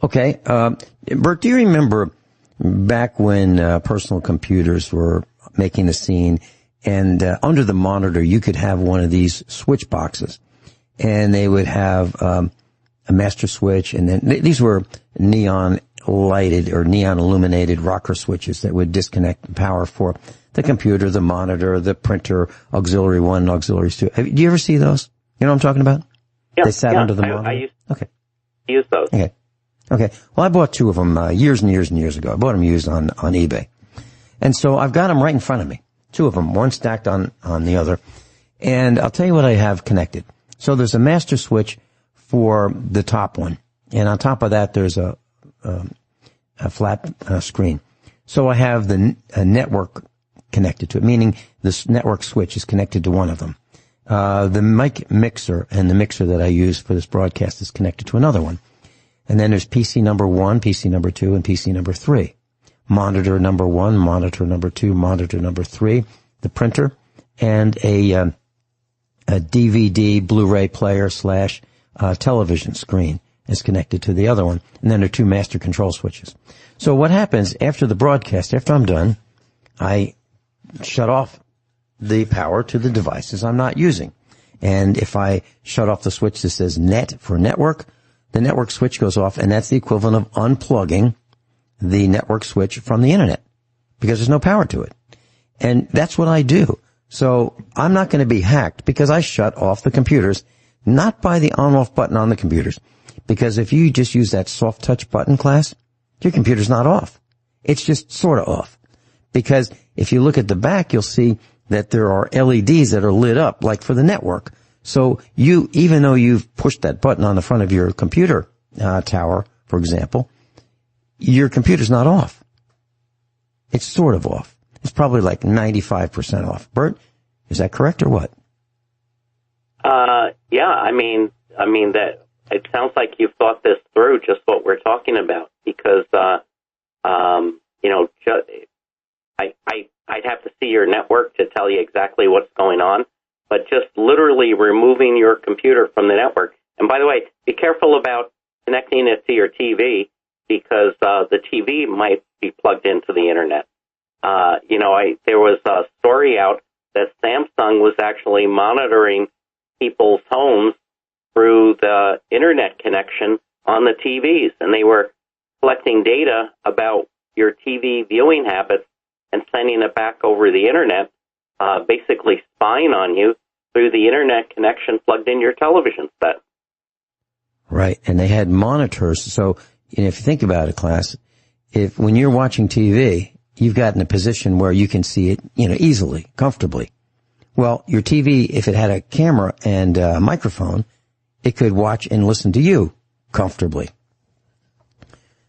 Okay. Bert, do you remember back when personal computers were making the scene, and under the monitor you could have one of these switch boxes, and they would have a master switch, and then these were neon lighted or neon illuminated rocker switches that would disconnect the power for the computer, the monitor, the printer, auxiliary 1, auxiliary 2. Do you ever see those? You know what I'm talking about? Yeah, they sat under the monitor. I use those. Okay. Well, I bought 2 of them years and years and years ago. I bought them used on eBay. And so I've got them right in front of me. 2 of them, one stacked on the other. And I'll tell you what I have connected. So there's a master switch for the top one. And on top of that, there's a flat screen. So I have the network connected to it, meaning this network switch is connected to one of them. The mic mixer and the mixer that I use for this broadcast is connected to another one. And then there's PC number 1, PC number 2, and PC number 3. Monitor number 1, monitor number 2, monitor number 3, the printer, and a DVD Blu-ray player / television screen is connected to the other one. And then there are 2 master control switches. So what happens after the broadcast, after I'm done, I shut off the power to the devices I'm not using. And if I shut off the switch that says net for network, the network switch goes off, and that's the equivalent of unplugging the network switch from the Internet because there's no power to it. And that's what I do. So I'm not going to be hacked because I shut off the computers, not by the on-off button on the computers. Because if you just use that soft touch button class, your computer's not off. It's just sort of off. Because if you look at the back, you'll see that there are LEDs that are lit up, like for the network. So even though you've pushed that button on the front of your computer tower, for example, your computer's not off. It's sort of off. It's probably like 95% off. Bert, is that correct or what? Yeah, I mean that it sounds like you've thought this through, just what we're talking about, because, I'd have to see your network to tell you exactly what's going on, but just literally removing your computer from the network. And by the way, be careful about connecting it to your TV, because the TV might be plugged into the internet. There was a story out that Samsung was actually monitoring people's homes through the internet connection on the TVs, and they were collecting data about your TV viewing habits and sending it back over the internet, basically spying on you through the internet connection plugged in your television set. Right, and they had monitors. So if you think about it, class, when you're watching TV, you've gotten a position where you can see it, easily, comfortably. Well, your TV, if it had a camera and a microphone, it could watch and listen to you comfortably.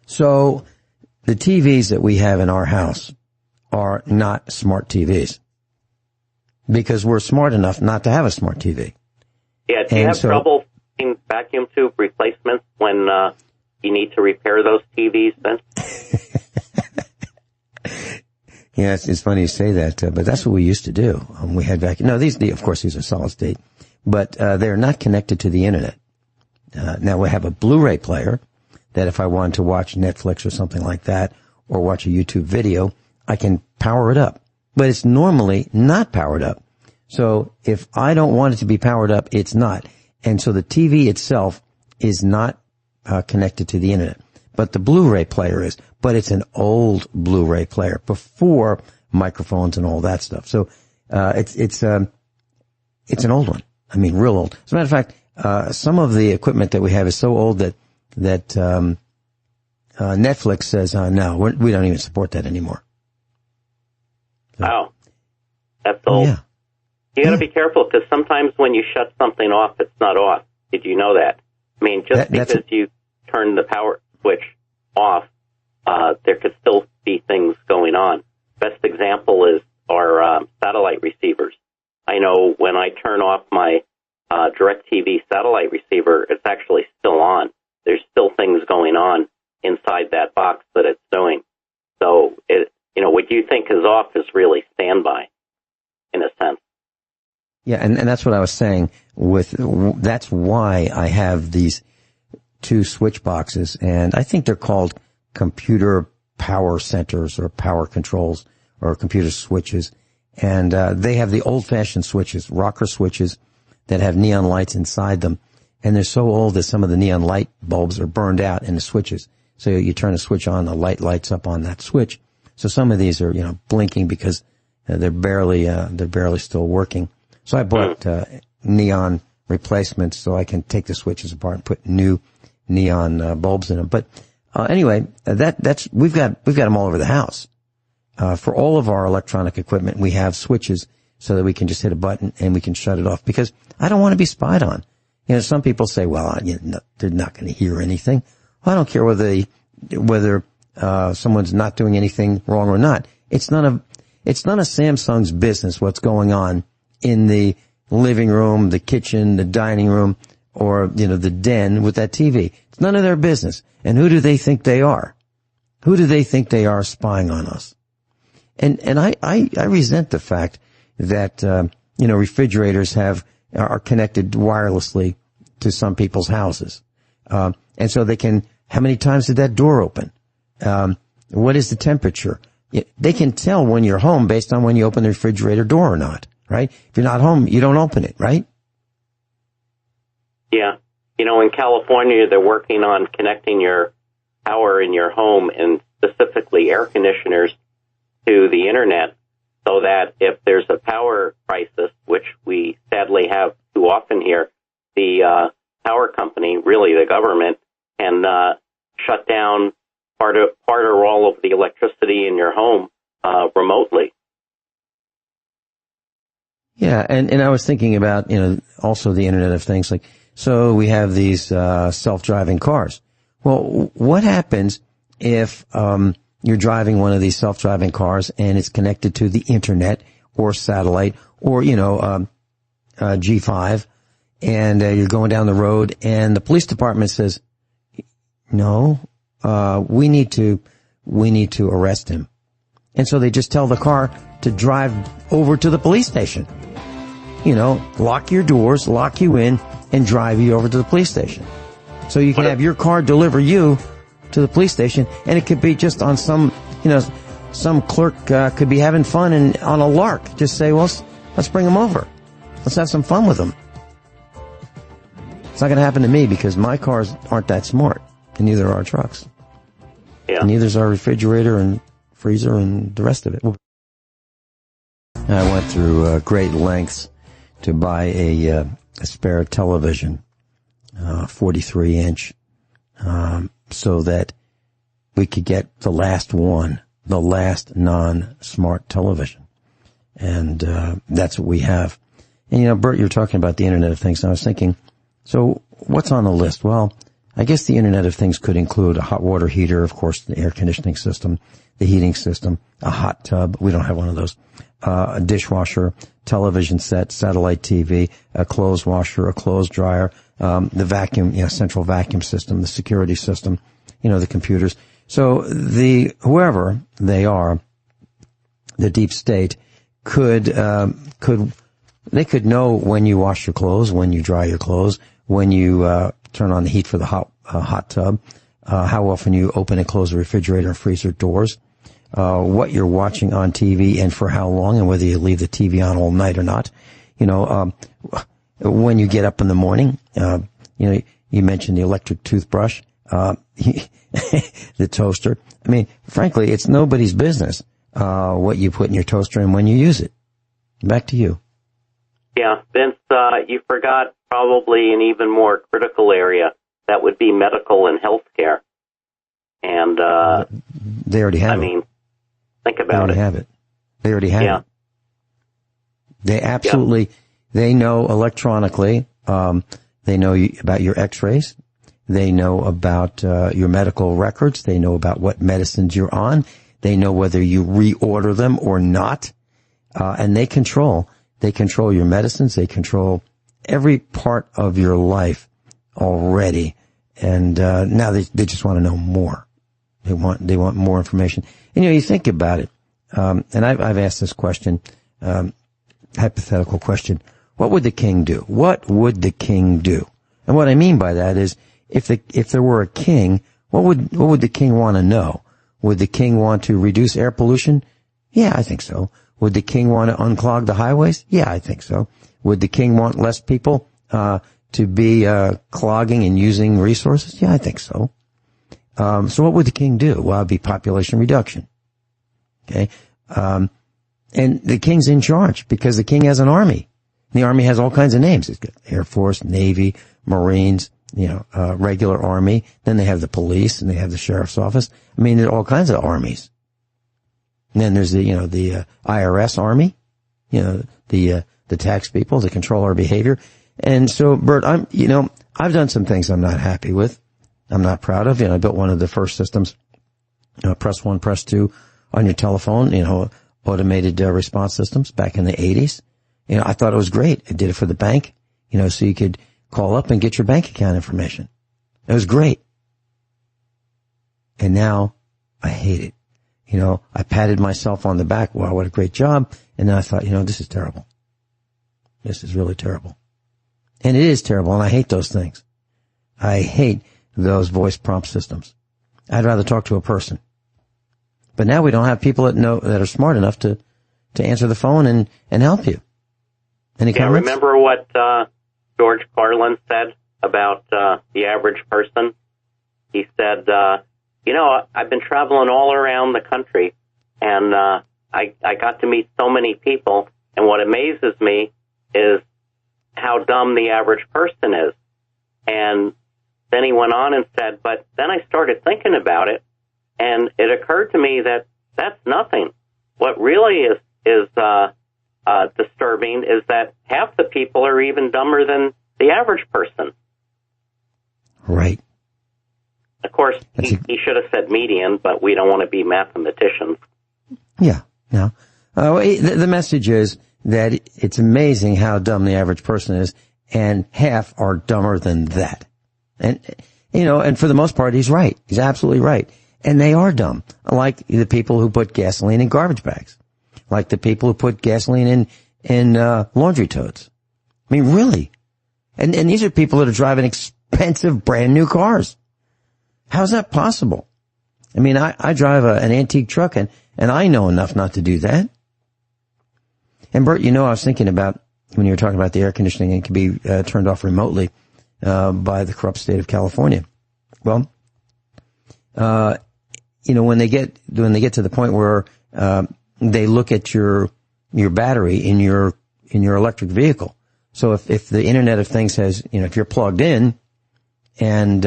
So the TVs that we have in our house are not smart TVs, because we're smart enough not to have a smart TV. Yeah, do you have trouble in vacuum tube replacements when you need to repair those TVs then? Yeah, it's funny you say that, but that's what we used to do. We had vacuum. No, these are solid state, but they're not connected to the internet. Now we have a Blu-ray player that if I wanted to watch Netflix or something like that, or watch a YouTube video, I can power it up. But it's normally not powered up. So if I don't want it to be powered up, it's not. And so the TV itself is not connected to the internet. But the Blu-ray player is. But it's an old Blu-ray player before microphones and all that stuff. So it's an old one. I mean, real old. As a matter of fact, some of the equipment that we have is so old that Netflix says, no, we don't even support that anymore. So, wow. That's old. Yeah. You got to be careful, because sometimes when you shut something off, it's not off. Did you know that? I mean, because you turn the power switch off, there could still be things going on. Best example is our satellite receivers. I know when I turn off my DirecTV satellite receiver, it's actually still on. There's still things going on inside that box that it's doing. So, what you think is off is really standby, in a sense. Yeah, and that's what I was saying. That's why I have these two switch boxes, and I think they're called computer power centers or power controls or computer switches. And they have the old-fashioned switches, rocker switches that have neon lights inside them. And they're so old that some of the neon light bulbs are burned out in the switches. So you turn a switch on, the light lights up on that switch. So some of these are, blinking because they're barely still working. So I bought neon replacements so I can take the switches apart and put new neon bulbs in them. But anyway, we've got them all over the house. For all of our electronic equipment, we have switches so that we can just hit a button and we can shut it off, because I don't want to be spied on. Some people say, well, they're not going to hear anything. Well, I don't care whether someone's not doing anything wrong or not. It's none of Samsung's business what's going on in the living room, the kitchen, the dining room, or, the den with that TV. It's none of their business. And who do they think they are? Who do they think they are spying on us? And I resent the fact that, refrigerators are connected wirelessly to some people's houses. And so they can, how many times did that door open? What is the temperature? They can tell when you're home based on when you open the refrigerator door or not, right? If you're not home, you don't open it, right? Yeah. In California, they're working on connecting your power in your home, and specifically air conditioners, to the internet, so that if there's a power crisis, which we sadly have too often here, the power company, really the government, can shut down part or all of the electricity in your home remotely. Yeah, and I was thinking about, also the Internet of Things. So we have these self-driving cars. Well, what happens if you're driving one of these self-driving cars and it's connected to the internet or satellite or, G5, and you're going down the road and the police department says, no, we need to arrest him. And so they just tell the car to drive over to the police station. Lock your doors, lock you in, and drive you over to the police station. So you can have your car deliver you to the police station, and it could be just on some clerk could be having fun and on a lark. Just say, well, let's bring him over. Let's have some fun with him. It's not going to happen to me because my cars aren't that smart, and neither are our trucks. Yeah. And neither's our refrigerator and freezer and the rest of it. I went through great lengths to buy a spare television, 43-inch, so that we could get the last non-smart television. And that's what we have. And, Bert, you're talking about the Internet of Things, and I was thinking, so what's on the list? Well, I guess the Internet of Things could include a hot water heater, of course, the air conditioning system, the heating system, a hot tub. We don't have one of those. A dishwasher, television set, satellite TV, a clothes washer, a clothes dryer, the vacuum, central vacuum system, the security system, the computers. So whoever they are, the deep state could know when you wash your clothes, when you dry your clothes, when you turn on the heat for the hot tub, how often you open and close the refrigerator and freezer doors, what you're watching on TV and for how long, and whether you leave the TV on all night or not. When you get up in the morning, you mentioned the electric toothbrush, the toaster. I mean, frankly, it's nobody's business what you put in your toaster and when you use it. Back to you. Yeah, Vince, you forgot probably an even more critical area. That would be medical and healthcare. And they already have it. I mean, think about it. They already have it. They already have it. They absolutely, they know electronically, they know about your x-rays. They know about your medical records. They know about what medicines you're on. They know whether you reorder them or not. And they control your medicines. They control every part of your life already. And now they just want to know more. They want more information. And you think about it. And I've asked this question, hypothetical question. What would the king do? What would the king do? And what I mean by that is, if there were a king, what would the king want to know? Would the king want to reduce air pollution? Yeah, I think so. Would the king want to unclog the highways? Yeah, I think so. Would the king want less people to be clogging and using resources? Yeah, I think so. So what would the king do? Well, it'd be population reduction. Okay. And the king's in charge because the king has an army. The army has all kinds of names. It's got Air Force, Navy, Marines, regular army. Then they have the police and they have the sheriff's office. I mean, there are all kinds of armies. And then there's the IRS army, the tax people to control our behavior. And so, Bert, I've done some things I'm not happy with. I'm not proud of. I built one of the first systems, press 1, press 2 on your telephone, automated response systems back in the 80s. I thought it was great. I did it for the bank, so you could call up and get your bank account information. It was great. And now I hate it. I patted myself on the back. Wow, what a great job. And then I thought, this is terrible. This is really terrible. And it is terrible, and I hate those things. I hate those voice prompt systems. I'd rather talk to a person. But now we don't have people that are smart enough to answer the phone and help you. Any comments? Remember what George Carlin said about the average person? He said, I've been traveling all around the country, and I got to meet so many people, and what amazes me is how dumb the average person is. And then he went on and said, but then I started thinking about it, and it occurred to me that that's nothing. What really is disturbing is that half the people are even dumber than the average person. Right. Of course, he should have said median, but we don't want to be mathematicians. Yeah, no. The message is that it's amazing how dumb the average person is, and half are dumber than that. And, and for the most part, he's right. He's absolutely right. And they are dumb, like the people who put gasoline in garbage bags, like the people who put gasoline in laundry totes. I mean, really. And these are people that are driving expensive brand new cars. How is that possible? I mean, I drive an antique truck and I know enough not to do that. And Bert, I was thinking about when you were talking about the air conditioning, it can be turned off remotely by the corrupt state of California. Well, when they get to the point where they look at your battery in your electric vehicle. So if the Internet of Things has, if you're plugged in and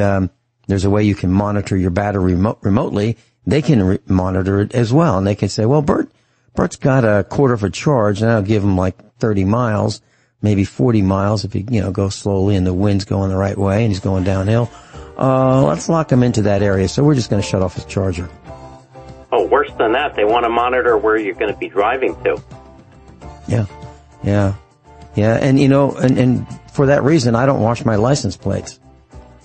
there's a way you can monitor your battery remotely, they can monitor it as well. And they can say, well, Bert's got a quarter of a charge, and I'll give him like 30 miles, maybe 40 miles if he, goes slowly and the wind's going the right way and he's going downhill. Let's lock him into that area. So we're just going to shut off his charger. Oh, worse than that, they want to monitor where you're going to be driving to. Yeah. And, and for that reason, I don't wash my license plates.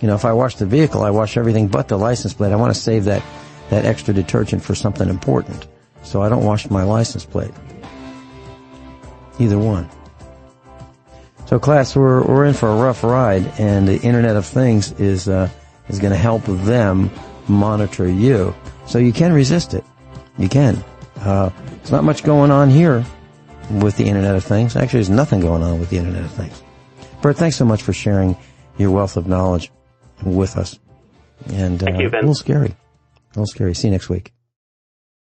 If I wash the vehicle, I wash everything but the license plate. I want to save that extra detergent for something important. So I don't wash my license plate. Either one. So class, we're in for a rough ride, and the Internet of Things is going to help them monitor you. So you can resist it. You can. There's not much going on here with the Internet of Things. Actually, there's nothing going on with the Internet of Things. Bert, thanks so much for sharing your wealth of knowledge with us. And thank you, Vince. A little scary. See you next week.